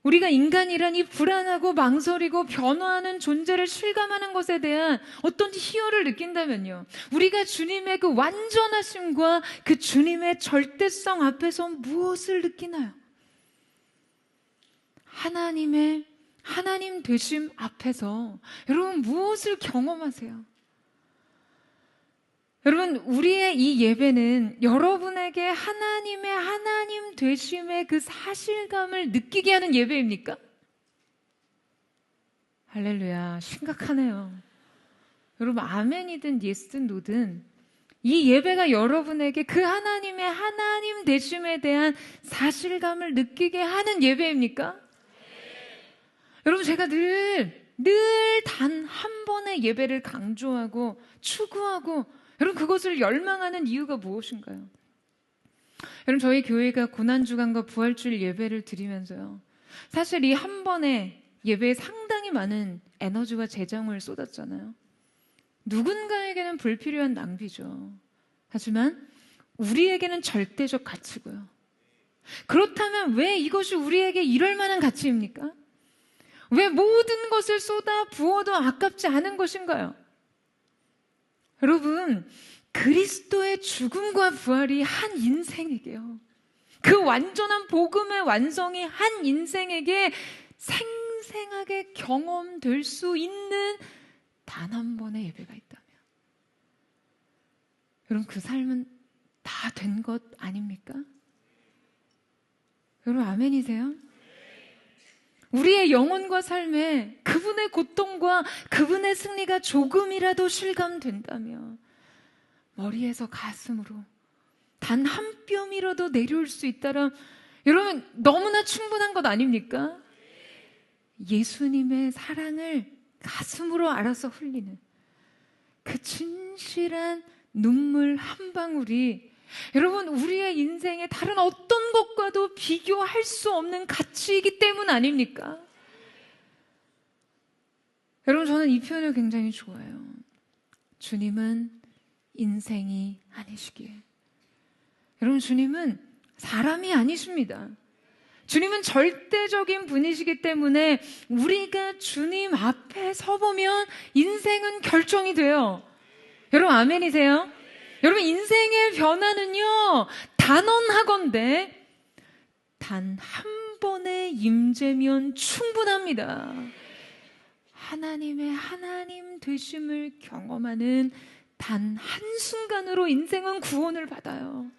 우리가 인간이란 이 불안하고 망설이고 변화하는 존재를 실감하는 것에 대한 어떤 희열을 느낀다면요, 우리가 주님의 그 완전하심과 그 주님의 절대성 앞에서 무엇을 느끼나요? 하나님의 하나님 되심 앞에서 여러분 무엇을 경험하세요? 여러분, 우리의 이 예배는 여러분에게 하나님의 하나님 되심의 그 사실감을 느끼게 하는 예배입니까? 할렐루야, 심각하네요. 여러분, 아멘이든 예스든 노든 이 예배가 여러분에게 그 하나님의 하나님 되심에 대한 사실감을 느끼게 하는 예배입니까? 여러분, 제가 늘 단 한 번의 예배를 강조하고 추구하고 여러분, 그것을 열망하는 이유가 무엇인가요? 여러분, 저희 교회가 고난주간과 부활주일 예배를 드리면서요, 사실 이 한 번의 예배에 상당히 많은 에너지와 재정을 쏟았잖아요. 누군가에게는 불필요한 낭비죠. 하지만 우리에게는 절대적 가치고요. 그렇다면 왜 이것이 우리에게 이럴 만한 가치입니까? 왜 모든 것을 쏟아 부어도 아깝지 않은 것인가요? 여러분, 그리스도의 죽음과 부활이 한 인생에게요, 그 완전한 복음의 완성이 한 인생에게 생생하게 경험될 수 있는 단 한 번의 예배가 있다면 여러분, 그 삶은 다 된 것 아닙니까? 여러분 아멘이세요? 우리의 영혼과 삶에 그분의 고통과 그분의 승리가 조금이라도 실감된다면 머리에서 가슴으로 단 한 뼘이라도 내려올 수 있다면 여러분 너무나 충분한 것 아닙니까? 예수님의 사랑을 가슴으로 알아서 흘리는 그 진실한 눈물 한 방울이 여러분 우리의 인생의 다른 어떤 것과도 비교할 수 없는 가치이기 때문 아닙니까? 여러분 저는 이 표현을 굉장히 좋아해요. 주님은 인생이 아니시기에. 여러분 주님은 사람이 아니십니다. 주님은 절대적인 분이시기 때문에 우리가 주님 앞에 서보면 인생은 결정이 돼요. 여러분 아멘이세요? 여러분 인생의 변화는요 단언하건대 단 한 번의 임재면 충분합니다. 하나님의 하나님 되심을 경험하는 단 한순간으로 인생은 구원을 받아요.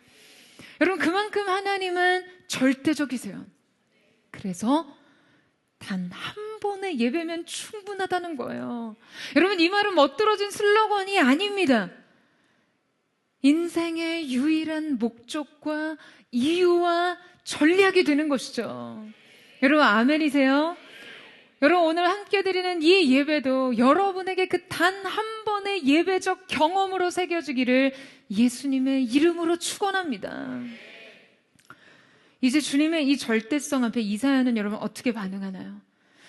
여러분 그만큼 하나님은 절대적이세요. 그래서 단 한 번의 예배면 충분하다는 거예요. 여러분 이 말은 멋들어진 슬로건이 아닙니다. 인생의 유일한 목적과 이유와 전략이 되는 것이죠. 여러분 아멘이세요? 여러분 오늘 함께 드리는 이 예배도 여러분에게 그 단 한 번의 예배적 경험으로 새겨지기를 예수님의 이름으로 축원합니다. 이제 주님의 이 절대성 앞에 이사야는 여러분 어떻게 반응하나요?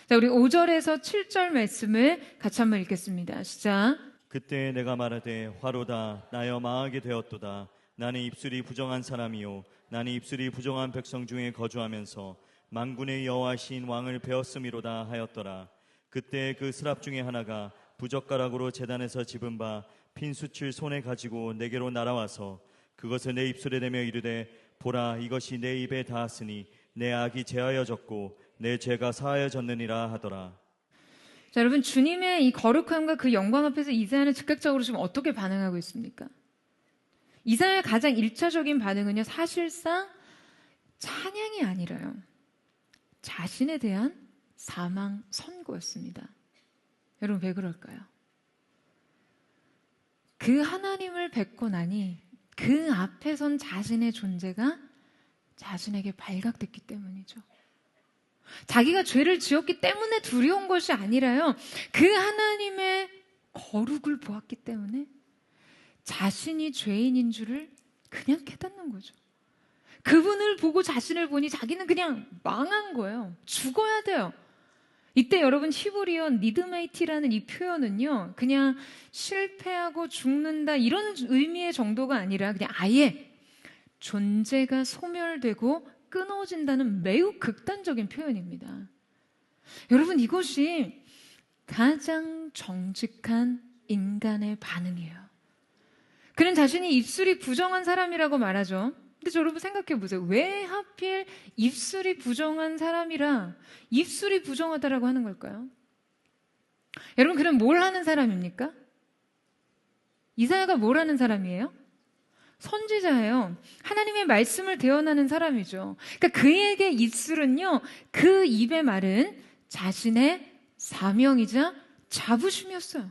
자, 우리 5절에서 7절 말씀을 같이 한번 읽겠습니다. 시작. 그때 내가 말하되 화로다 나여 망하게 되었도다. 나는 입술이 부정한 사람이요 나는 입술이 부정한 백성 중에 거주하면서 만군의 여호와신 왕을 배웠음이로다 하였더라. 그때 그 스랍 중에 하나가 부젓가락으로 제단에서 집은 바 핀수칠 손에 가지고 내게로 날아와서 그것을 내 입술에 대며 이르되 보라 이것이 내 입에 닿았으니 내 악이 제하여졌고 내 죄가 사하여졌느니라 하더라. 자, 여러분 주님의 이 거룩함과 그 영광 앞에서 이사야는 즉각적으로 지금 어떻게 반응하고 있습니까? 이사야의 가장 1차적인 반응은요 사실상 찬양이 아니라요 자신에 대한 사망 선고였습니다. 여러분 왜 그럴까요? 그 하나님을 뵙고 나니 그 앞에 선 자신의 존재가 자신에게 발각됐기 때문이죠. 자기가 죄를 지었기 때문에 두려운 것이 아니라요 그 하나님의 거룩을 보았기 때문에 자신이 죄인인 줄을 그냥 깨닫는 거죠. 그분을 보고 자신을 보니 자기는 그냥 망한 거예요. 죽어야 돼요. 이때 여러분 히브리어 니드메이티라는 이 표현은요 그냥 실패하고 죽는다 이런 의미의 정도가 아니라 그냥 아예 존재가 소멸되고 끊어진다는 매우 극단적인 표현입니다. 여러분 이것이 가장 정직한 인간의 반응이에요. 그는 자신이 입술이 부정한 사람이라고 말하죠. 근데 여러분 생각해 보세요. 왜 하필 입술이 부정한 사람이라 입술이 부정하다라고 하는 걸까요? 여러분 그럼 뭘 하는 사람입니까? 이사야가 뭘 하는 사람이에요? 선지자예요. 하나님의 말씀을 대언하는 사람이죠. 그러니까 그에게 입술은요 그 입의 말은 자신의 사명이자 자부심이었어요.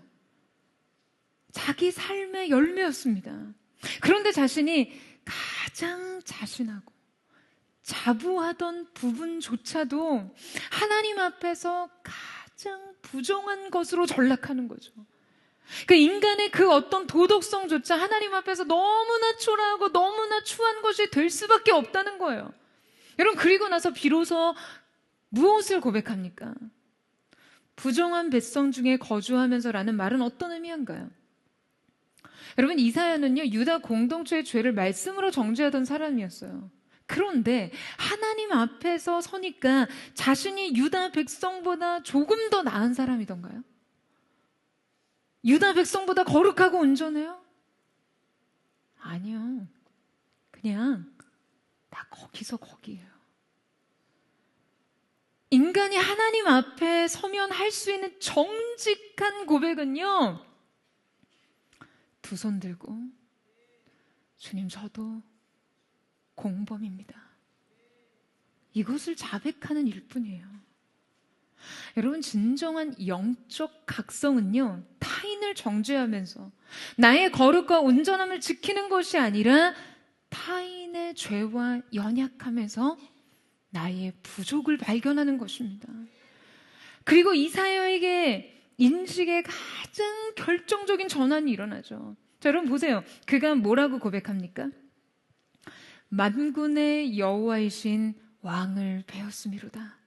자기 삶의 열매였습니다. 그런데 자신이 가장 자신하고 자부하던 부분조차도 하나님 앞에서 가장 부정한 것으로 전락하는 거죠. 그 인간의 그 어떤 도덕성조차 하나님 앞에서 너무나 초라하고 너무나 추한 것이 될 수밖에 없다는 거예요. 여러분 그리고 나서 비로소 무엇을 고백합니까? 부정한 백성 중에 거주하면서라는 말은 어떤 의미인가요? 여러분 이사야는요 유다 공동체의 죄를 말씀으로 정죄하던 사람이었어요. 그런데 하나님 앞에서 서니까 자신이 유다 백성보다 조금 더 나은 사람이던가요? 유다 백성보다 거룩하고 온전해요? 아니요. 그냥 다 거기서 거기예요. 인간이 하나님 앞에 서면 할 수 있는 정직한 고백은요 두 손 들고 주님 저도 공범입니다. 이것을 자백하는 일뿐이에요. 여러분, 진정한 영적 각성은요, 타인을 정죄하면서 나의 거룩과 온전함을 지키는 것이 아니라 타인의 죄와 연약함에서 나의 부족을 발견하는 것입니다. 그리고 이사야에게 인식의 가장 결정적인 전환이 일어나죠. 자, 여러분 보세요. 그가 뭐라고 고백합니까? 만군의 여호와이신 왕을 배웠음이로다.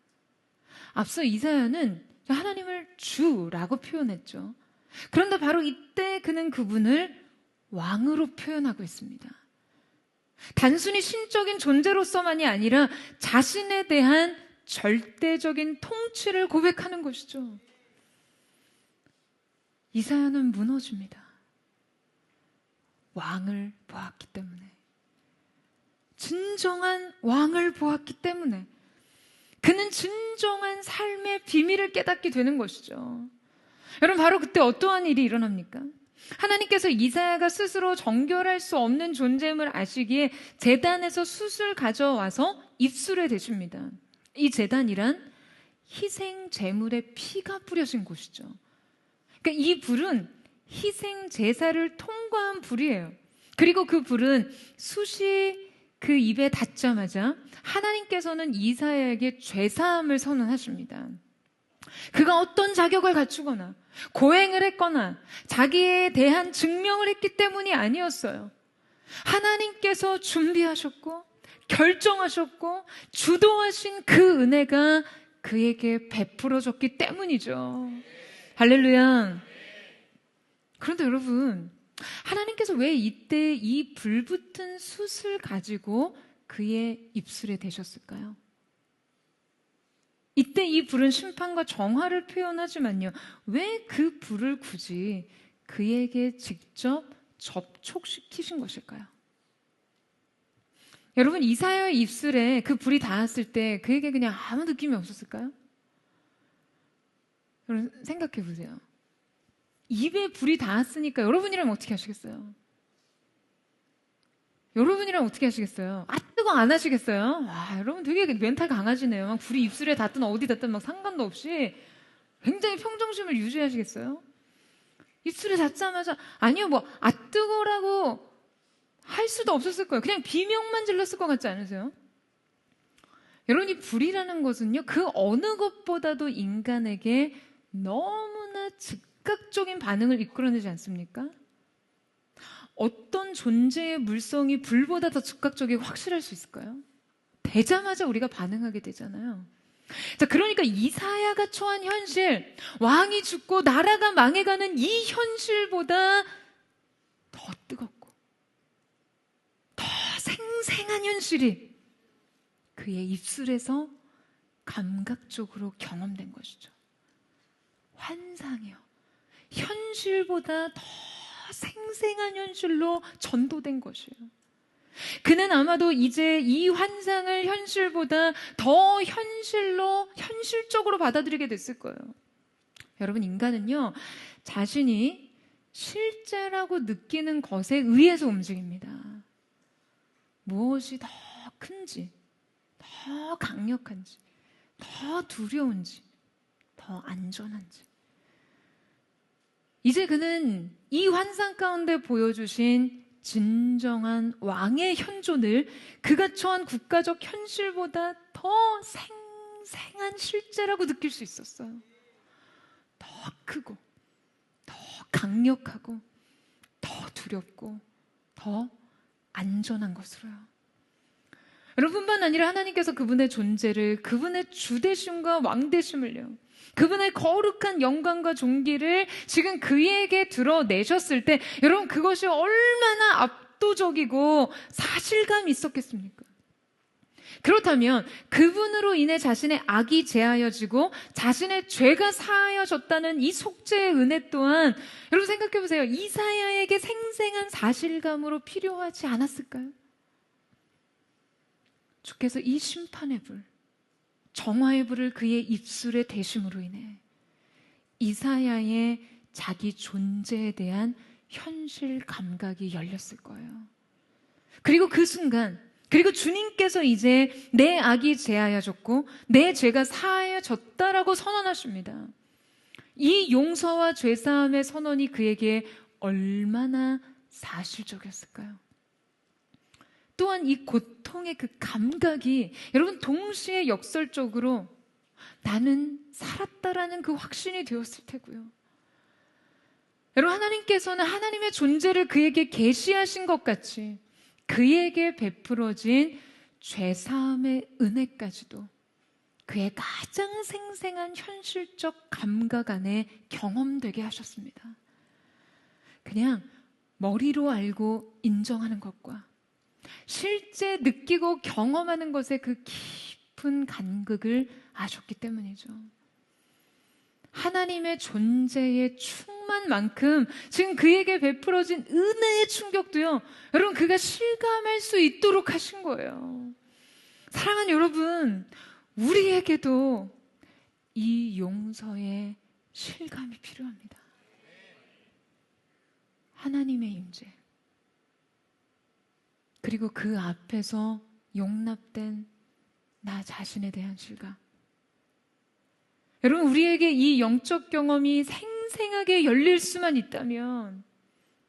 앞서 이사야는 하나님을 주라고 표현했죠. 그런데 바로 이때 그는 그분을 왕으로 표현하고 있습니다. 단순히 신적인 존재로서만이 아니라 자신에 대한 절대적인 통치를 고백하는 것이죠. 이사야는 무너집니다. 왕을 보았기 때문에. 진정한 왕을 보았기 때문에 그는 진정한 삶의 비밀을 깨닫게 되는 것이죠. 여러분, 바로 그때 어떠한 일이 일어납니까? 하나님께서 이사야가 스스로 정결할 수 없는 존재임을 아시기에 제단에서 숯을 가져와서 입술에 대십니다. 이 제단이란 희생 제물의 피가 뿌려진 곳이죠. 그러니까 이 불은 희생 제사를 통과한 불이에요. 그리고 그 불은 숯이 그 입에 닿자마자 하나님께서는 이사야에게 죄사함을 선언하십니다. 그가 어떤 자격을 갖추거나 고행을 했거나 자기에 대한 증명을 했기 때문이 아니었어요. 하나님께서 준비하셨고 결정하셨고 주도하신 그 은혜가 그에게 베풀어졌기 때문이죠. 할렐루야. 그런데 여러분, 하나님께서 왜 이때 이 불붙은 숯을 가지고 그의 입술에 대셨을까요? 이때 이 불은 심판과 정화를 표현하지만요, 왜 그 불을 굳이 그에게 직접 접촉시키신 것일까요? 여러분, 이사야의 입술에 그 불이 닿았을 때 그에게 그냥 아무 느낌이 없었을까요? 여러분, 생각해 보세요. 입에 불이 닿았으니까 여러분이라면 어떻게 하시겠어요? 여러분이라면 어떻게 하시겠어요? 아, 뜨거 안 하시겠어요? 와, 여러분 되게 멘탈 강하시네요. 막 불이 입술에 닿든 어디 닿든 막 상관도 없이 굉장히 평정심을 유지하시겠어요? 입술에 닿자마자 아니요, 뭐 아 뜨거라고 할 수도 없었을 거예요. 그냥 비명만 질렀을 것 같지 않으세요? 여러분, 이 불이라는 것은요, 그 어느 것보다도 인간에게 너무나 즉각적인 반응을 이끌어내지 않습니까? 어떤 존재의 물성이 불보다 더 즉각적이고 확실할 수 있을까요? 되자마자 우리가 반응하게 되잖아요. 자, 그러니까 이사야가 처한 현실, 왕이 죽고 나라가 망해가는 이 현실보다 더 뜨겁고 더 생생한 현실이 그의 입술에서 감각적으로 경험된 것이죠. 환상이요. 현실보다 더 생생한 현실로 전도된 것이에요. 그는 아마도 이제 이 환상을 현실보다 더 현실적으로 받아들이게 됐을 거예요. 여러분, 인간은요, 자신이 실제라고 느끼는 것에 의해서 움직입니다. 무엇이 더 큰지, 더 강력한지, 더 두려운지, 더 안전한지. 이제 그는 이 환상 가운데 보여주신 진정한 왕의 현존을 그가 처한 국가적 현실보다 더 생생한 실제라고 느낄 수 있었어요. 더 크고, 더 강력하고, 더 두렵고, 더 안전한 것으로요. 여러분뿐만 아니라 하나님께서 그분의 존재를, 그분의 주되심과 왕되심을요, 그분의 거룩한 영광과 존귀를 지금 그에게 드러내셨을 때, 여러분, 그것이 얼마나 압도적이고 사실감이 있었겠습니까? 그렇다면 그분으로 인해 자신의 악이 제하여지고 자신의 죄가 사하여졌다는 이 속죄의 은혜 또한, 여러분 생각해 보세요. 이사야에게 생생한 사실감으로 필요하지 않았을까요? 주께서 이 심판의 불, 정화의 불을 그의 입술에 대심으로 인해 이사야의 자기 존재에 대한 현실 감각이 열렸을 거예요. 그리고 그 순간 그리고 주님께서 이제 내 악이 제하여졌고 내 죄가 사하여졌다라고 선언하십니다. 이 용서와 죄사함의 선언이 그에게 얼마나 사실적이었을까요? 또한 이 고통의 그 감각이 여러분 동시에 역설적으로 나는 살았다라는 그 확신이 되었을 테고요. 여러분, 하나님께서는 하나님의 존재를 그에게 계시하신 것 같이 그에게 베풀어진 죄사함의 은혜까지도 그의 가장 생생한 현실적 감각 안에 경험되게 하셨습니다. 그냥 머리로 알고 인정하는 것과 실제 느끼고 경험하는 것의 그 깊은 간극을 아셨기 때문이죠. 하나님의 존재의 충만만큼 지금 그에게 베풀어진 은혜의 충격도요, 여러분, 그가 실감할 수 있도록 하신 거예요. 사랑하는 여러분, 우리에게도 이 용서의 실감이 필요합니다. 하나님의 임재, 그리고 그 앞에서 용납된 나 자신에 대한 실감. 여러분, 우리에게 이 영적 경험이 생생하게 열릴 수만 있다면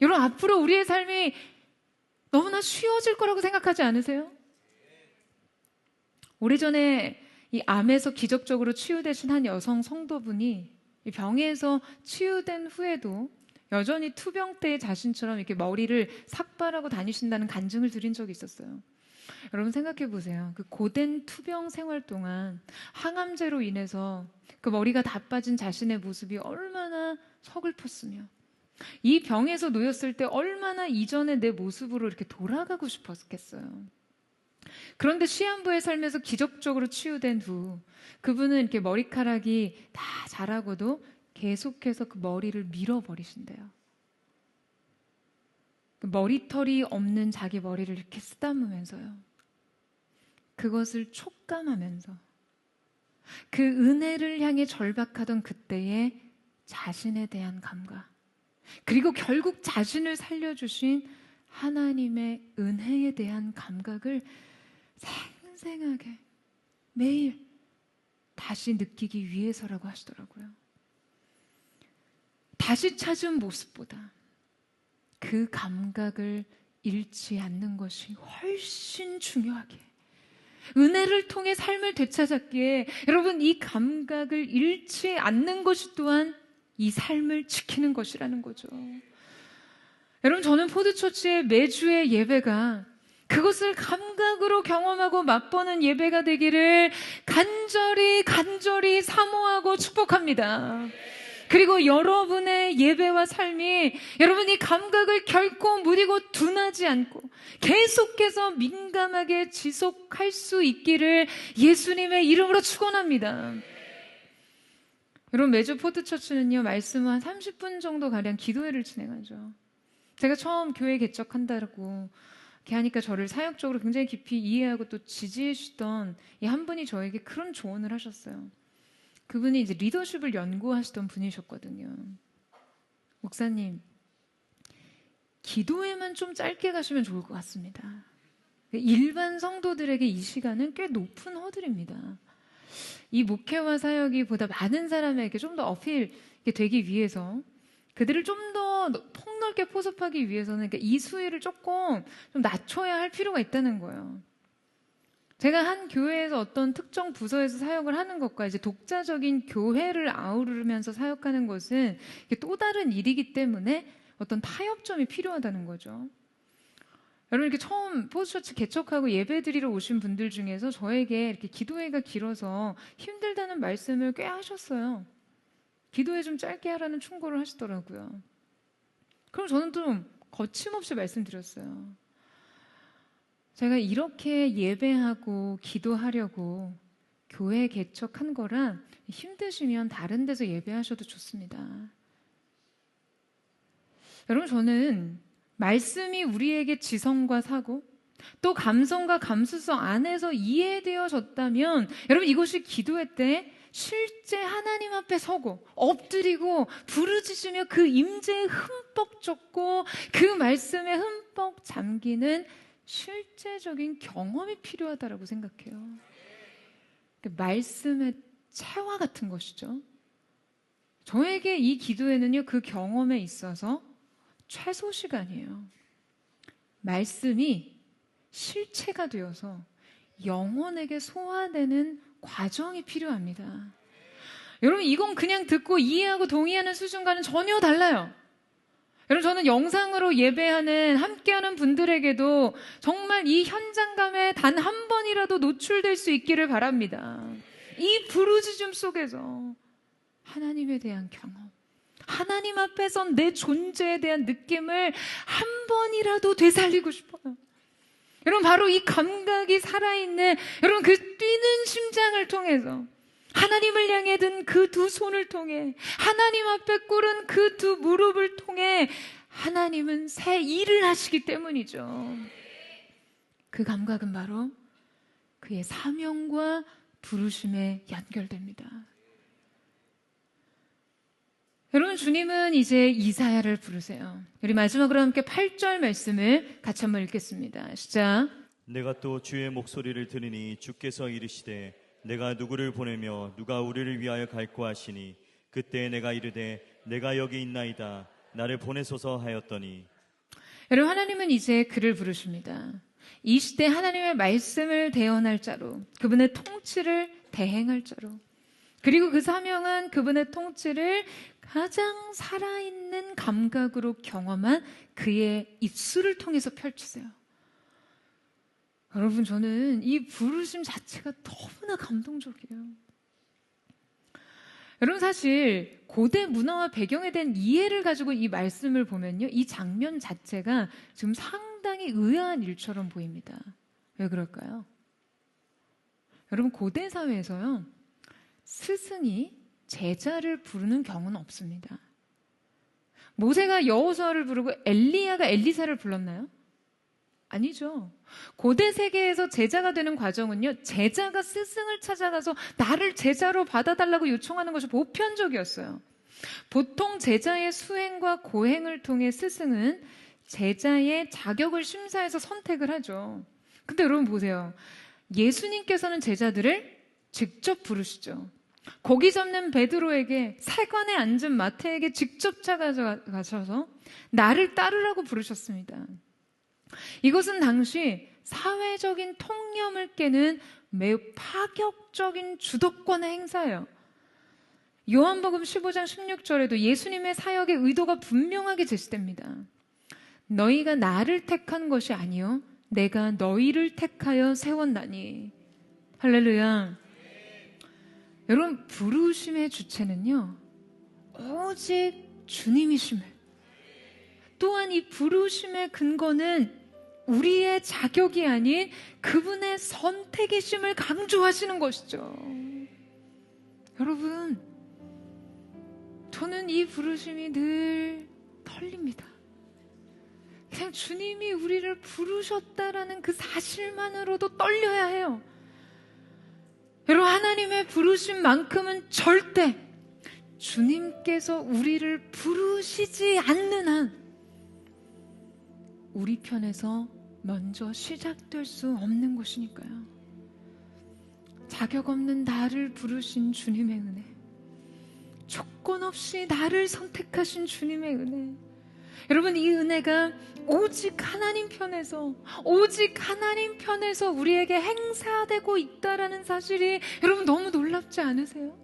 여러분, 앞으로 우리의 삶이 너무나 쉬워질 거라고 생각하지 않으세요? 오래전에 이 암에서 기적적으로 치유되신 한 여성 성도분이 이 병에서 치유된 후에도 여전히 투병 때 자신처럼 이렇게 머리를 삭발하고 다니신다는 간증을 드린 적이 있었어요. 여러분, 생각해 보세요. 그 고된 투병 생활 동안 항암제로 인해서 그 머리가 다 빠진 자신의 모습이 얼마나 서글펐으며 이 병에서 놓였을 때 얼마나 이전의 내 모습으로 이렇게 돌아가고 싶었겠어요. 그런데 시한부의 삶에서 기적적으로 치유된 후 그분은 이렇게 머리카락이 다 자라고도 계속해서 그 머리를 밀어버리신대요. 그 머리털이 없는 자기 머리를 이렇게 쓰다무면서요, 그것을 촉감하면서 그 은혜를 향해 절박하던 그때의 자신에 대한 감각, 그리고 결국 자신을 살려주신 하나님의 은혜에 대한 감각을 생생하게 매일 다시 느끼기 위해서라고 하시더라고요. 다시 찾은 모습보다 그 감각을 잃지 않는 것이 훨씬 중요하게, 은혜를 통해 삶을 되찾았기에 여러분, 이 감각을 잃지 않는 것이 또한 이 삶을 지키는 것이라는 거죠. 여러분, 저는 포드처치의 매주의 예배가 그것을 감각으로 경험하고 맛보는 예배가 되기를 간절히 사모하고 축복합니다. 그리고 여러분의 예배와 삶이 여러분 이 감각을 결코 무디고 둔하지 않고 계속해서 민감하게 지속할 수 있기를 예수님의 이름으로 축원합니다. 여러분, 매주 포드처치는요, 말씀은 한 30분 정도 가량 기도회를 진행하죠. 제가 처음 교회 개척한다고 이렇게 하니까 저를 사역적으로 굉장히 깊이 이해하고 또 지지해 주시던 이 한 분이 저에게 그런 조언을 하셨어요. 그분이 이제 리더십을 연구하시던 분이셨거든요. 목사님, 기도회만 좀 짧게 가시면 좋을 것 같습니다. 일반 성도들에게 이 시간은 꽤 높은 허들입니다. 이 목회와 사역이 보다 많은 사람에게 좀 더 어필이 되기 위해서, 그들을 좀 더 폭넓게 포섭하기 위해서는 그러니까 이 수위를 조금 좀 낮춰야 할 필요가 있다는 거예요. 제가 한 교회에서 어떤 특정 부서에서 사역을 하는 것과 이제 독자적인 교회를 아우르면서 사역하는 것은 또 다른 일이기 때문에 어떤 타협점이 필요하다는 거죠. 여러분, 이렇게 처음 포드처치 개척하고 예배드리러 오신 분들 중에서 저에게 이렇게 기도회가 길어서 힘들다는 말씀을 꽤 하셨어요. 기도회 좀 짧게 하라는 충고를 하시더라고요. 그럼 저는 좀 거침없이 말씀드렸어요. 제가 이렇게 예배하고 기도하려고 교회 개척한 거라 힘드시면 다른 데서 예배하셔도 좋습니다. 여러분, 저는 말씀이 우리에게 지성과 사고 또 감성과 감수성 안에서 이해되어졌다면 여러분, 이것이 기도회 때 실제 하나님 앞에 서고 엎드리고 부르짖으며 그 임재에 흠뻑 젖고 그 말씀에 흠뻑 잠기는 실제적인 경험이 필요하다라고 생각해요. 말씀의 체화 같은 것이죠. 저에게 이 기도에는요, 그 경험에 있어서 최소 시간이에요. 말씀이 실체가 되어서 영혼에게 소화되는 과정이 필요합니다. 여러분, 이건 그냥 듣고 이해하고 동의하는 수준과는 전혀 달라요. 여러분, 저는 영상으로 예배하는, 함께하는 분들에게도 정말 이 현장감에 단 한 번이라도 노출될 수 있기를 바랍니다. 이 부르짖음 속에서 하나님에 대한 경험, 하나님 앞에서 내 존재에 대한 느낌을 한 번이라도 되살리고 싶어요. 여러분, 바로 이 감각이 살아있는, 여러분, 그 뛰는 심장을 통해서, 하나님을 향해 든 그 두 손을 통해, 하나님 앞에 꿇은 그 두 무릎을 통해 하나님은 새 일을 하시기 때문이죠. 그 감각은 바로 그의 사명과 부르심에 연결됩니다. 여러분, 주님은 이제 이사야를 부르세요. 우리 마지막으로 함께 8절 말씀을 같이 한번 읽겠습니다. 시작. 내가 또 주의 목소리를 들으니 주께서 이르시되 내가 누구를 보내며 누가 우리를 위하여 갈고 하시니 그때 내가 이르되 내가 여기 있나이다 나를 보내소서 하였더니. 여러분, 하나님은 이제 그를 부르십니다. 이 시대 하나님의 말씀을 대언할 자로, 그분의 통치를 대행할 자로, 그리고 그 사명은 그분의 통치를 가장 살아있는 감각으로 경험한 그의 입술을 통해서 펼치세요. 여러분, 저는 이 부르심 자체가 너무나 감동적이에요. 여러분, 사실 고대 문화와 배경에 대한 이해를 가지고 이 말씀을 보면요, 이 장면 자체가 지금 상당히 의아한 일처럼 보입니다. 왜 그럴까요? 여러분, 고대 사회에서요, 스승이 제자를 부르는 경우는 없습니다. 모세가 여호수아를 부르고 엘리야가 엘리사를 불렀나요? 아니죠. 고대 세계에서 제자가 되는 과정은요, 제자가 스승을 찾아가서 나를 제자로 받아달라고 요청하는 것이 보편적이었어요. 보통 제자의 수행과 고행을 통해 스승은 제자의 자격을 심사해서 선택을 하죠. 근데 여러분 보세요. 예수님께서는 제자들을 직접 부르시죠. 고기 잡는 베드로에게 세관에 앉은 마태에게 직접 찾아가셔서 나를 따르라고 부르셨습니다. 이것은 당시 사회적인 통념을 깨는 매우 파격적인 주도권의 행사예요. 요한복음 15장 16절에도 예수님의 사역의 의도가 분명하게 제시됩니다. 너희가 나를 택한 것이 아니요 내가 너희를 택하여 세웠나니. 할렐루야. 여러분, 부르심의 주체는요, 오직 주님이심을, 또한 이 부르심의 근거는 우리의 자격이 아닌 그분의 선택이심을 강조하시는 것이죠. 여러분, 저는 이 부르심이 늘 떨립니다. 그냥 주님이 우리를 부르셨다라는 그 사실만으로도 떨려야 해요. 여러분, 하나님의 부르심만큼은 절대 주님께서 우리를 부르시지 않는 한 우리 편에서 먼저 시작될 수 없는 것이니까요. 자격 없는 나를 부르신 주님의 은혜, 조건 없이 나를 선택하신 주님의 은혜, 여러분, 이 은혜가 오직 하나님 편에서, 오직 하나님 편에서 우리에게 행사되고 있다라는 사실이 여러분 너무 놀랍지 않으세요?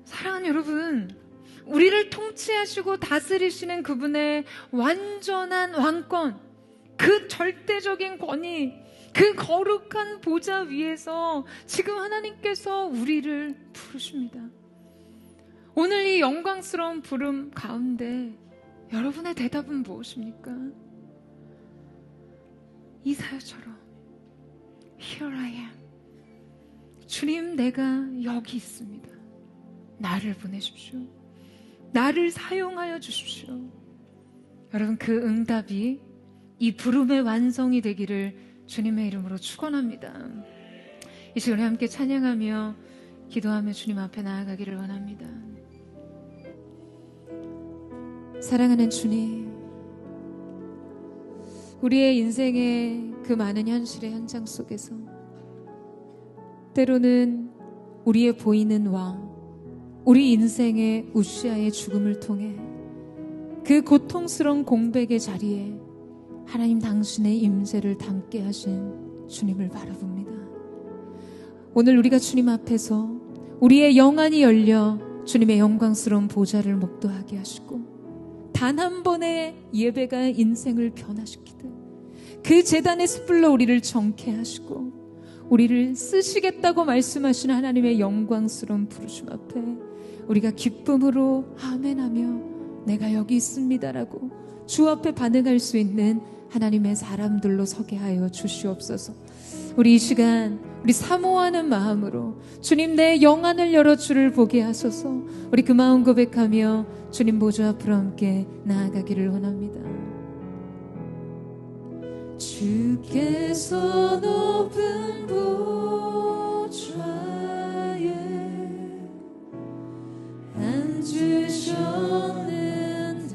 사랑하는 여러분, 우리를 통치하시고 다스리시는 그분의 완전한 왕권, 그 절대적인 권위, 그 거룩한 보좌 위에서 지금 하나님께서 우리를 부르십니다. 오늘 이 영광스러운 부름 가운데 여러분의 대답은 무엇입니까? 이사야처럼 Here I am. 주님, 내가 여기 있습니다. 나를 보내십시오. 나를 사용하여 주십시오. 여러분, 그 응답이 이 부름의 완성이 되기를 주님의 이름으로 축원합니다. 이 시간에 함께 찬양하며 기도하며 주님 앞에 나아가기를 원합니다. 사랑하는 주님, 우리의 인생의 그 많은 현실의 현장 속에서 때로는 우리의 보이는 왕, 우리 인생의 우시아의 죽음을 통해 그 고통스러운 공백의 자리에 하나님 당신의 임재를 담게 하신 주님을 바라봅니다. 오늘 우리가 주님 앞에서 우리의 영안이 열려 주님의 영광스러운 보좌를 목도하게 하시고 단 한 번의 예배가 인생을 변화시키듯 그 제단의 숯불로 우리를 정케 하시고 우리를 쓰시겠다고 말씀하신 하나님의 영광스러운 부르심 앞에 우리가 기쁨으로 아멘하며 내가 여기 있습니다라고 주 앞에 반응할 수 있는 하나님의 사람들로 서게 하여 주시옵소서. 우리 이 시간 우리 사모하는 마음으로 주님 내 영안을 열어 주를 보게 하소서. 우리 그 마음 고백하며 주님 보좌 앞으로 함께 나아가기를 원합니다. 주께서 높은 보좌에 앉으셨는데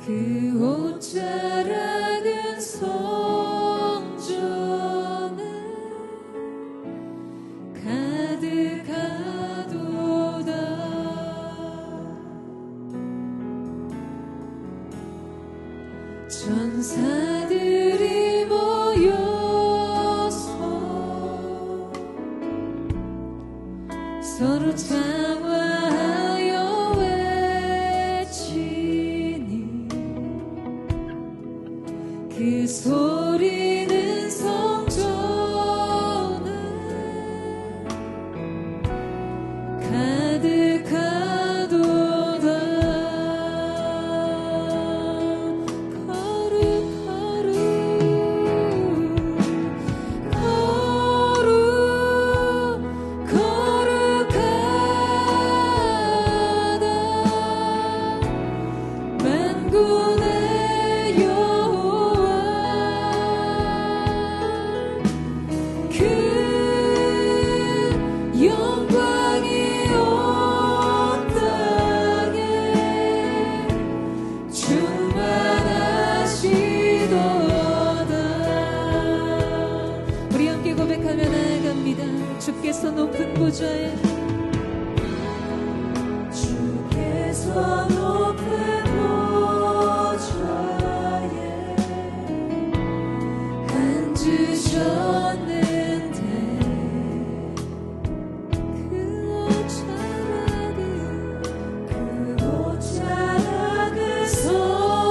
그 옷자락은 성전에 가득하도다. 천사들이 모여서 서로 장화하여 외치니 그 소리는 성전에 가득하도다. 주께서 높은 보좌에 주께서 높은 보좌에 앉으셨는데 그 옷자락은 성전에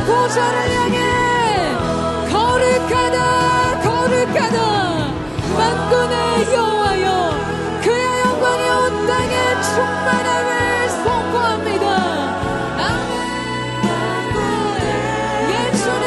보좌를 향해 거룩하다 거룩하다 만군의 여호와여 그의 영광이 온 땅에 충만함을 선포합니다. 아멘. 예 주님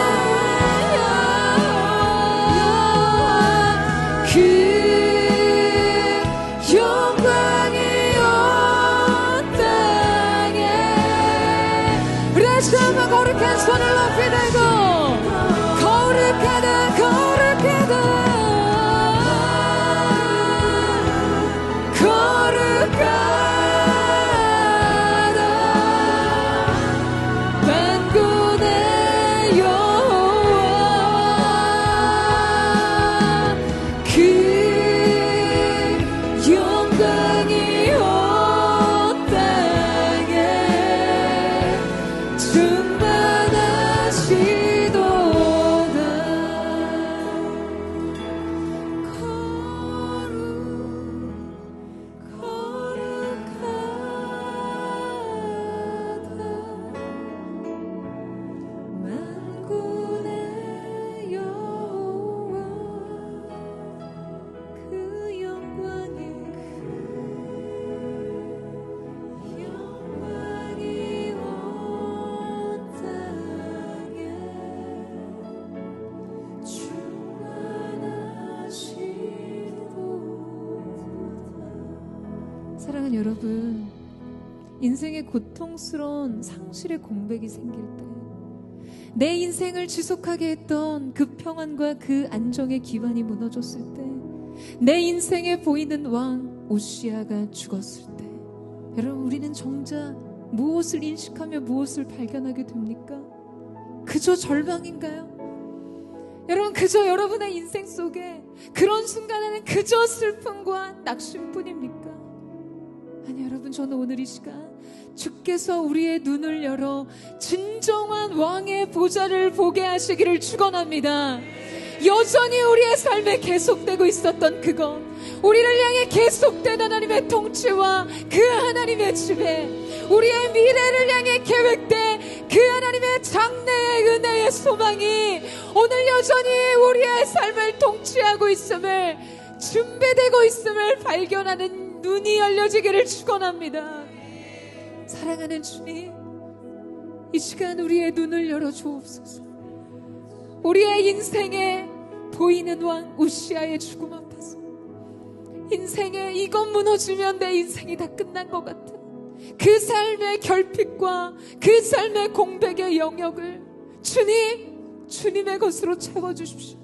사랑하는 여러분, 인생의 고통스러운 상실의 공백이 생길 때, 내 인생을 지속하게 했던 그 평안과 그 안정의 기반이 무너졌을 때, 내 인생에 보이는 왕 오시아가 죽었을 때, 여러분, 우리는 정작 무엇을 인식하며 무엇을 발견하게 됩니까? 그저 절망인가요? 여러분, 그저 여러분의 인생 속에 그런 순간에는 그저 슬픔과 낙심뿐입니까? 아니, 여러분, 저는 오늘 이 시간 주께서 우리의 눈을 열어 진정한 왕의 보좌를 보게 하시기를 축원합니다. 여전히 우리의 삶에 계속되고 있었던 그것, 우리를 향해 계속된 하나님의 통치와 그 하나님의 지배, 우리의 미래를 향해 계획된 그 하나님의 장래의 은혜의 소망이 오늘 여전히 우리의 삶을 통치하고 있음을, 준비되고 있음을 발견하는 눈이 열려지기를 축원합니다. 사랑하는 주님, 이 시간 우리의 눈을 열어 주옵소서. 우리의 인생에 보이는 왕 우시아의 죽음 앞에서, 인생에 이것 무너지면 내 인생이 다 끝난 것 같은 그 삶의 결핍과 그 삶의 공백의 영역을 주님의 것으로 채워주십시오.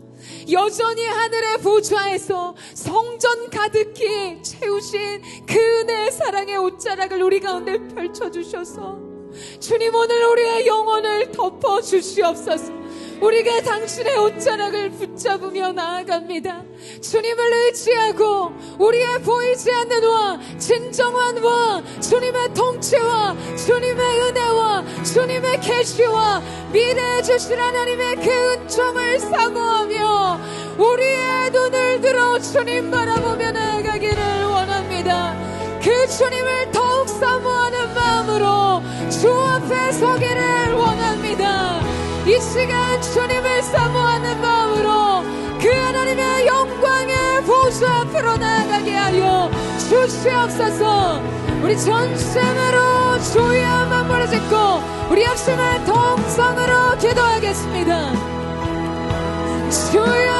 여전히 하늘의 보좌에서 성전 가득히 채우신 그 은혜의 사랑의 옷자락을 우리 가운데 펼쳐주셔서 주님, 오늘 우리의 영혼을 덮어주시옵소서. 우리가 당신의 옷자락을 붙잡으며 나아갑니다. 주님을 의지하고 우리의 보이지 않는 왕, 진정한 왕, 주님의 통치와 주님의 은혜와 주님의 계시와 미래에 주실 하나님의 그 은총을 사모하며 우리의 눈을 들어 주님 바라보며 나아가기를 원합니다. 그 주님을 더욱 사모하는 마음으로 주 앞에 서기를 원합니다. 이 시간 주님을 사모하는 마음으로 그 하나님의 영광의 보좌 앞으로 나아가게 하여 주시옵소서. 우리 전심으로 주의 한번 부르짖고 우리 합심한 통성으로 기도하겠습니다. 주여,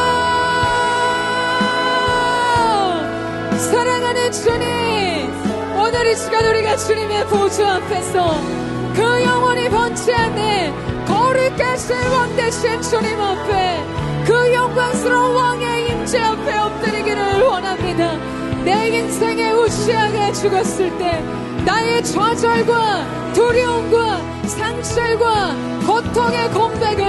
사랑하는 주님, 오늘 이 시간 우리가 주님의 보좌 앞에서 그 영원히 번지 않는 거룩하신 왕 되신 주님 앞에, 그 영광스러운 왕의 임재 앞에 엎드리기를 원합니다. 내 인생의 우시아가 죽었을 때 나의 좌절과 두려움과 상실과 고통의 공백을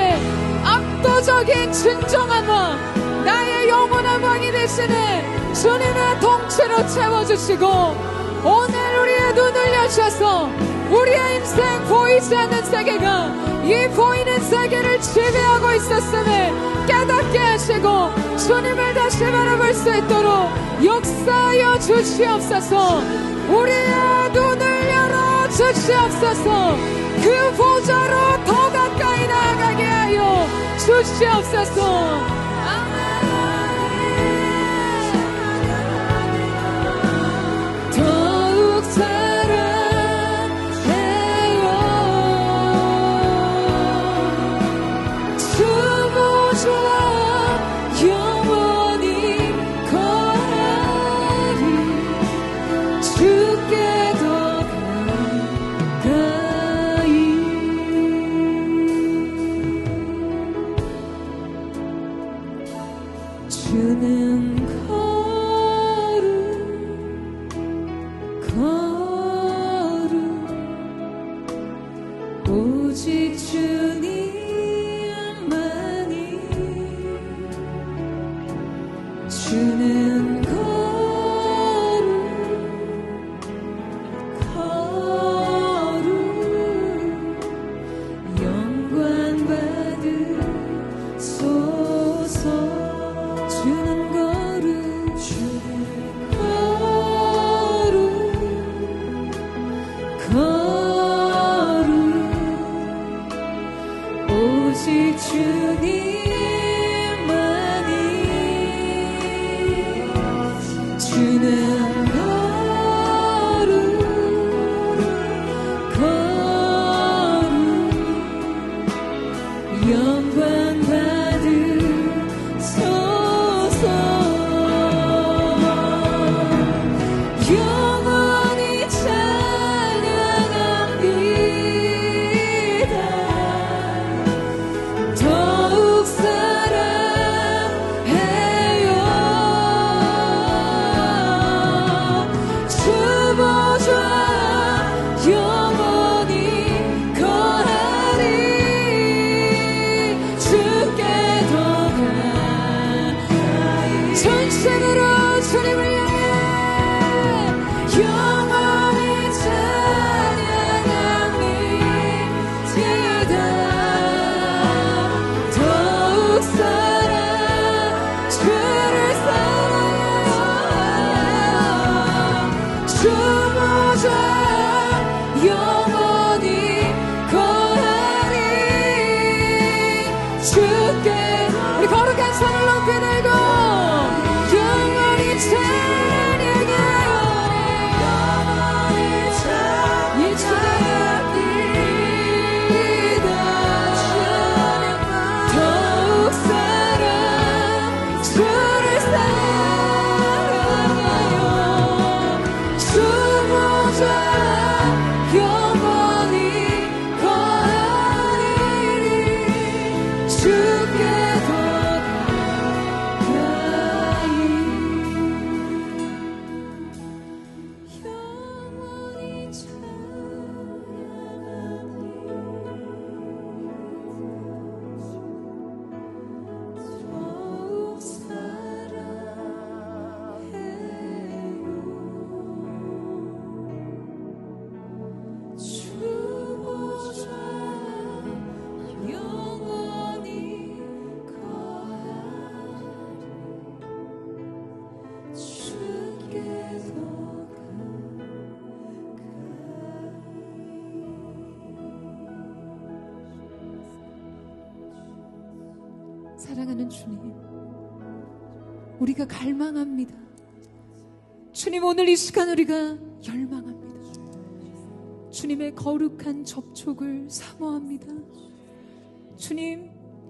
압도적인 진정한 왕, 나의 영원한 왕이 되시는 주님의 통치로 채워주시고, 오늘 우리의 눈을 여셔서 우리의 인생 보이지 않는 세계가 이 보이는 세계를 지배하고 있었음을 깨닫게 하시고 주님을 다시 바라볼 수 있도록 역사하여 주시옵소서. 우리의 눈을 열어 주시옵소서. 그 보좌로 더 가까이 나아가게 하여 주시옵소서. 더욱 오직 주님만이 주는 거룩 영광 받으소서. 주는 거룩 오직 주님만이 주는 거룩 영광 받으소서. 영원히 주께 우리 거룩한 손을 높이 들고 영원히 찬양하여 이 찬양이다 더욱 주를 사랑하여 주 보좌 영원히 거하리니 주께 더 가까이 영원히 더욱 사랑해요 주 보좌 영원히 거하리 주께 더 가까이 사랑하는 주님, 우리가 갈망합니다. 주님, 오늘 이 시간 우리가 열망합니다. 주님의 거룩한 접촉을 사모합니다. 주님,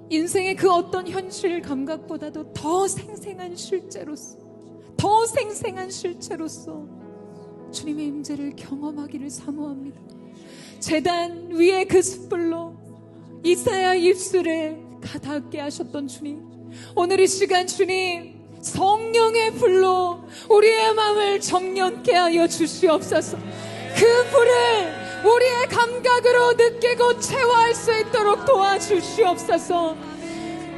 인생의 그 어떤 현실 감각보다도 더 생생한 실제로서 주님의 임재를 경험하기를 사모합니다. 제단 위에 그 숯불로 이사야 입술에 가닿게 하셨던 주님, 오늘 이 시간 주님 성령의 불로 우리의 마음을 정연케 하여 주시옵소서. 그 불을 우리의 감각으로 느끼고 체화할 수 있도록 도와주시옵소서.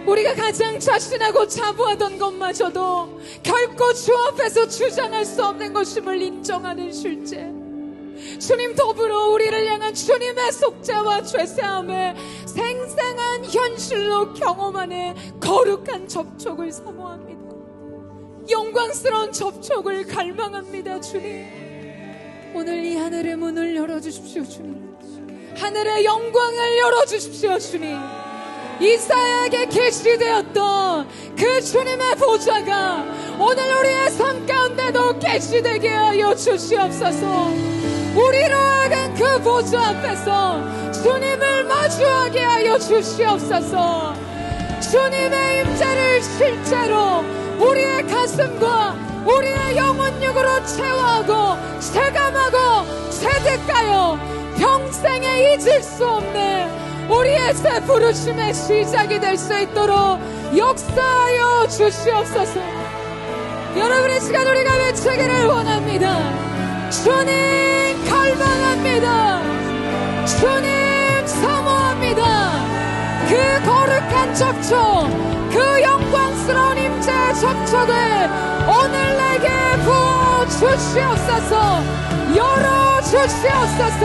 우리가 가장 자신하고 자부하던 것마저도 결코 주 앞에서 주장할 수 없는 것임을 인정하는 실제, 주님 더불어 우리를 향한 주님의 속죄와 죄사함을 생생한 현실로 경험하는 거룩한 접촉을 사모합니다. 영광스러운 접촉을 갈망합니다. 주님, 오늘 이 하늘의 문을 열어주십시오. 주님, 하늘의 영광을 열어주십시오. 주님, 이사야에게 계시되었던 그 주님의 보좌가 오늘 우리의 삶 가운데도 계시되게 하여 주시옵소서. 우리로 하여금 그 보좌 앞에서 주님을 마주하게 하여 주시옵소서. 주님의 임재를 실제로 우리의 가슴과 우리의 영혼육으로 체화하고 체감하고 체득하여 평생에 잊을 수 없는 우리의 새 부르심의 시작이 될 수 있도록 역사하여 주시옵소서. 여러분의 시간 우리가 외치기를 원합니다. 주님 갈망합니다. 주님 사모합니다. 그 거룩한 접촉, 그 영광스러운 임재의 접촉을 오늘 내게 부어주시옵소서. 열어주시옵소서.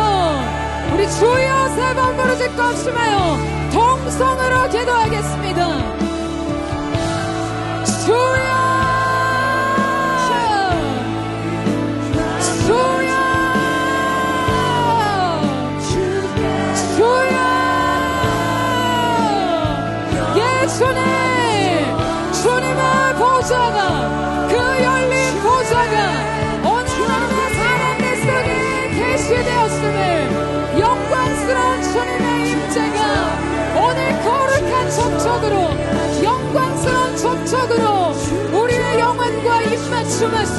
우리 주여 세 번 부르짖고 합심하여 동성으로 기도하겠습니다. 주여, 주여, 주여. 예, 주님, 주님의 보좌가, 그 열린 보좌가 오늘 하루의 사람들 속에 계시되었음을, 영광스러운 주님의 임재가 오늘 거룩한 접촉으로, 영광스러운 접촉으로 우리의 영혼과 입맞춤하실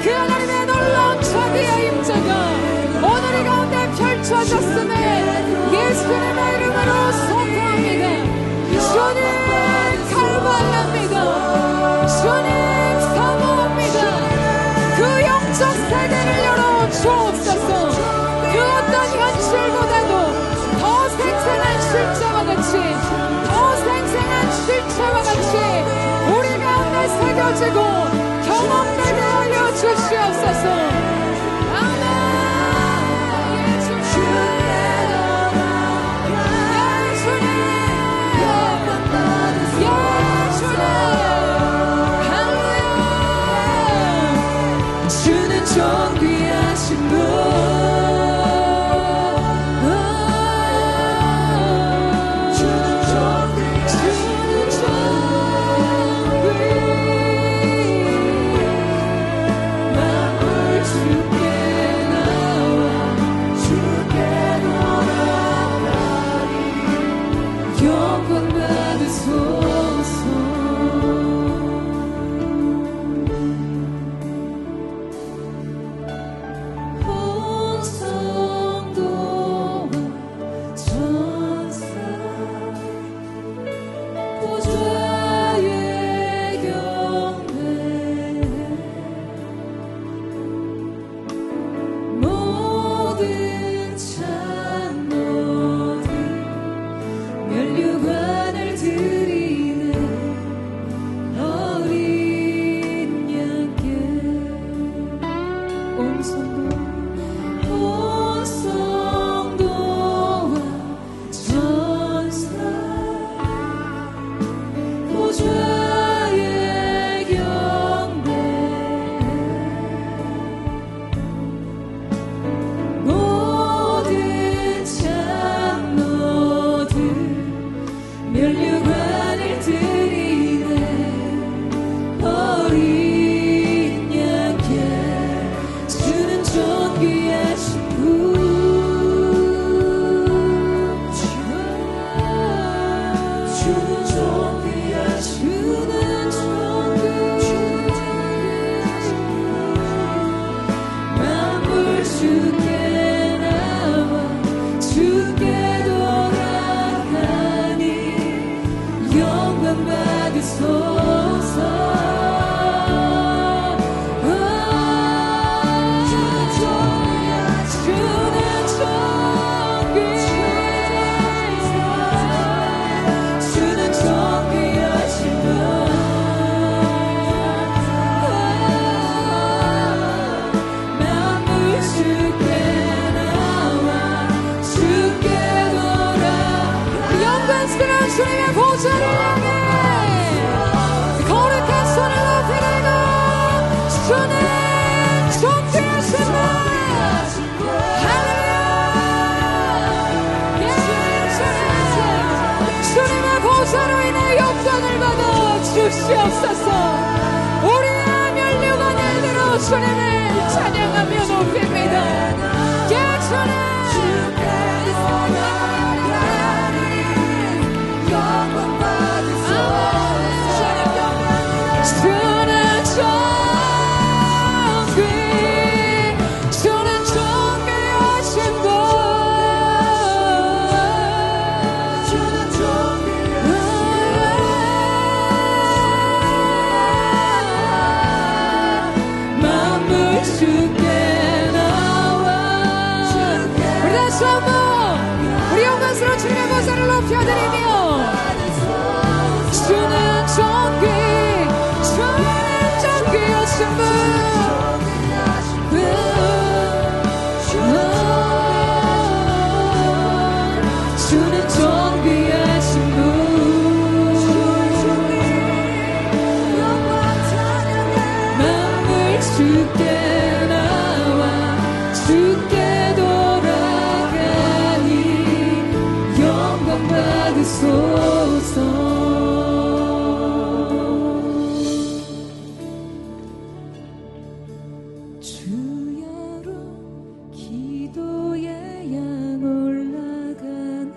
그 하나님의 놀라운 자비의 임재가 오늘 이 가운데 펼쳐졌음을 예수님의 이름으로 선포합니다. 주님 갈망합니다. 주님 사모합니다. 그 영적 세계를 열어 주옵소서. 그 어떤 현실보다도 더 생생한 실제와 같이, 더 생생한 실체와 같이 우리 가운데 새겨지고 경험되게 하여 주시옵소서. 아멘. 주는 존귀하신 분, 주는 존귀하신 분. 보좌의 경배 모든 장로들 면류관을 드리네 어린 양께 주는 존귀하신 분 주는 존귀하신 만물 주께 나와 주께 돌아가니 영광 받으소서 주님의 보좌를 향해 거룩한 손을 높이 들고 주는 존귀하신 분 할렐루야 주님의 보좌로 인해 영광을 받아 주시옵소서 우리의 면류관을 들어 주님을 찬양하며 높입니다 주님 우리 영광스러운 주님의 보좌를 높여드리며 주는 존귀하신 분 주는 존귀하신 분 만물 주께 나와 주께 돌아가니 영광 받으소서 주야로 기도의 양 올라가네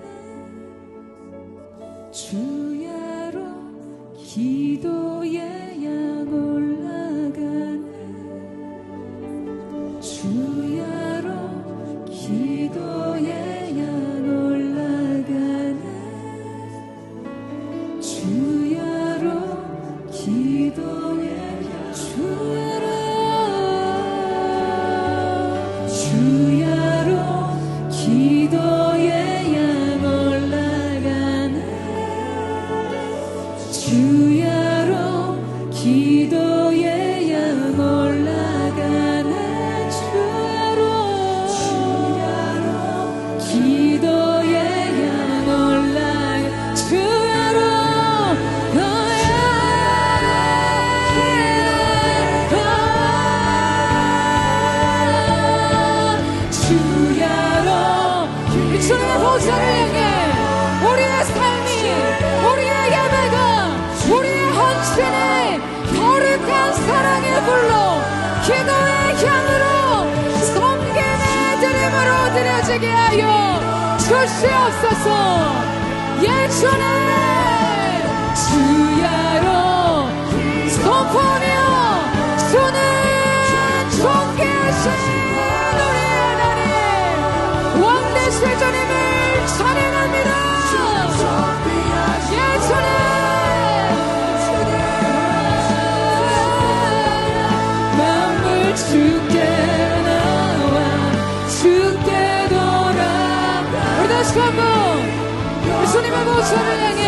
주야로 기도의 양 올라가네 주야로 기도의 양 올라가네 주야로 기도의 양 주야로 기도의 양 올라가네 주야로 기도의 양 올라가네 주야로 기도의 양 올라가네 주야로 주님의 보좌를 향해 우리의 삶이 우리의 예배가 우리의 헌신이 거룩한 사랑의 불로 기도의 향으로 섬김의 드림으로 드려지게 하여 주시옵소서 예 주님 주야로 선포하며 주는 존귀하신 우리의 하나님 왕대신 주님을 찬양합니다 예 주님 만물 주께 나와 주께 돌아가 우리 다시 한번 주님의 보좌를 향해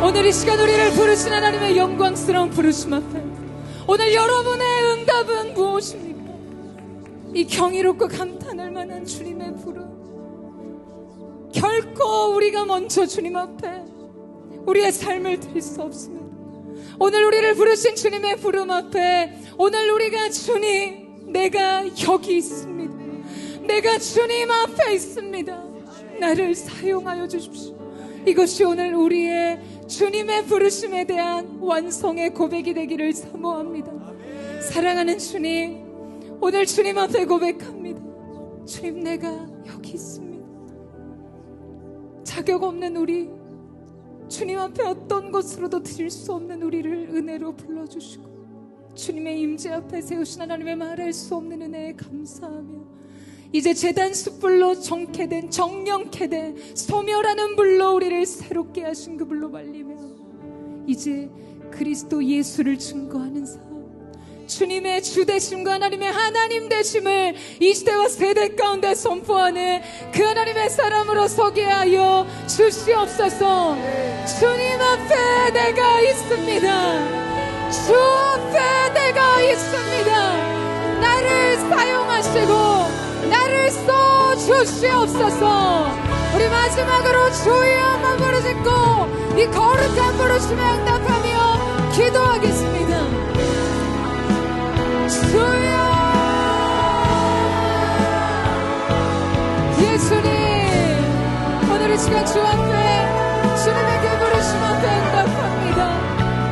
오늘 이 시간 우리를 부르신 하나님의 영광스러운 부르심 앞에 오늘 여러분의 응답은 무엇입니까? 이 경이롭고 감탄할 만한 주님의 부름, 결코 우리가 먼저 주님 앞에 우리의 삶을 드릴 수 없습니다. 오늘 우리를 부르신 주님의 부름 앞에 오늘 우리가 주님, 내가 여기 있습니다. 내가 주님 앞에 있습니다. 나를 사용하여 주십시오. 이것이 오늘 우리의 주님의 부르심에 대한 완성의 고백이 되기를 사모합니다. 사랑하는 주님, 오늘 주님 앞에 고백합니다. 주님, 내가 여기 있습니다. 자격 없는 우리, 주님 앞에 어떤 것으로도 드릴 수 없는 우리를 은혜로 불러주시고 주님의 임재 앞에 세우신 하나님의 말할 수 없는 은혜에 감사하며 이제 제단 숯불로 정케된, 정령케 된 소멸하는 불로 우리를 새롭게 하신 그 불로 말리며 이제 그리스도 예수를 증거하는 삶, 주님의 주되심과 하나님의 하나님 되심을 이 시대와 세대 가운데 선포하는 그 하나님의 사람으로 서게 하여 주시옵소서. 주님 앞에 내가 있습니다. 주 앞에 내가 있습니다. 나를 사용하시고 나를 써 주시옵소서. 우리 마지막으로 주의 한번 부르짖고 이 거룩한 부르심에 응답하며 기도하겠습니다. 주여, 예수님, 오늘 이 시간 주 앞에 주님의 그 부르심 앞에 응답합니다.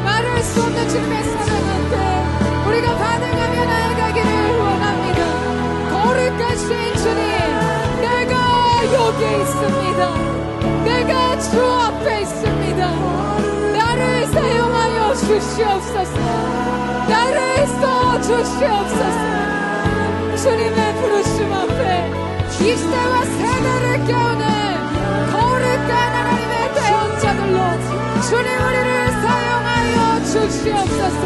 말할 수 없는 주님의 사랑 앞에 우리가 반응하며 나아가기를 원합니다. 거룩하신 주님, 내가 여기 있습니다. 내가 주 앞에 있습니다. 나를 사용하여 주시옵소서. 나를 써주시옵소서. 주님의 부르심 앞에 이 시대와 세대를 깨우는 거룩한 하나님의 대언자들로 주님 우리를 사용하여 주시옵소서.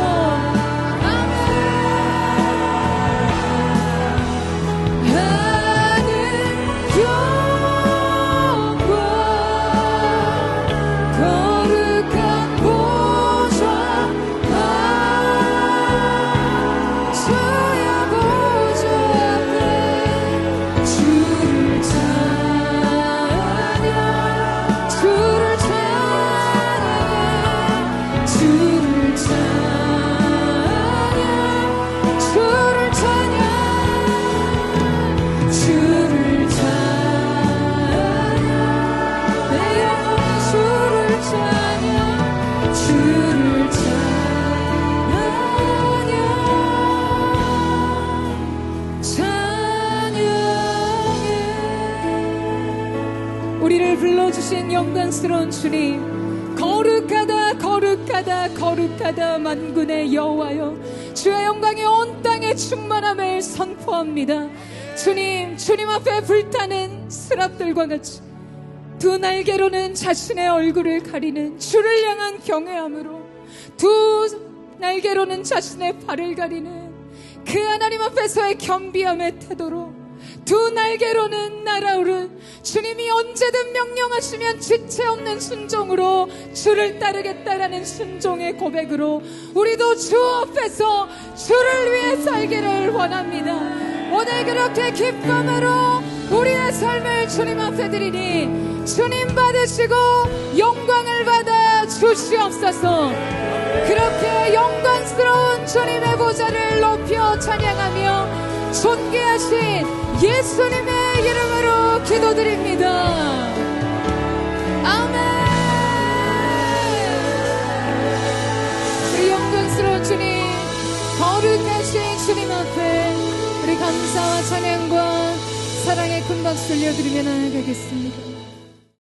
우리를 불러주신 영광스러운 주님, 거룩하다 거룩하다 거룩하다 만군의 여호와여, 주의 영광이 온 땅에 충만함을 선포합니다. 주님, 주님 앞에 불타는 스랍들과 같이 두 날개로는 자신의 얼굴을 가리는 주를 향한 경외함으로, 두 날개로는 자신의 발을 가리는 그 하나님 앞에서의 겸비함의 태도로, 두 날개로는 날아오른 주님이 언제든 명령하시면 지체 없는 순종으로 주를 따르겠다라는 순종의 고백으로 우리도 주 앞에서 주를 위해 살기를 원합니다. 오늘 그렇게 기쁨으로 우리의 삶을 주님 앞에 드리니 주님 받으시고 영광을 받아 주시옵소서. 그렇게 영광스러운 주님의 보좌를 높여 찬양하며 존귀하신 예수님의 이름으로 기도드립니다. 아멘. 우리 영광스러운 주님, 거룩하신 주님 앞에 우리 감사와 찬양과 사랑의 큰 박수 들려드리며 나아가겠습니다.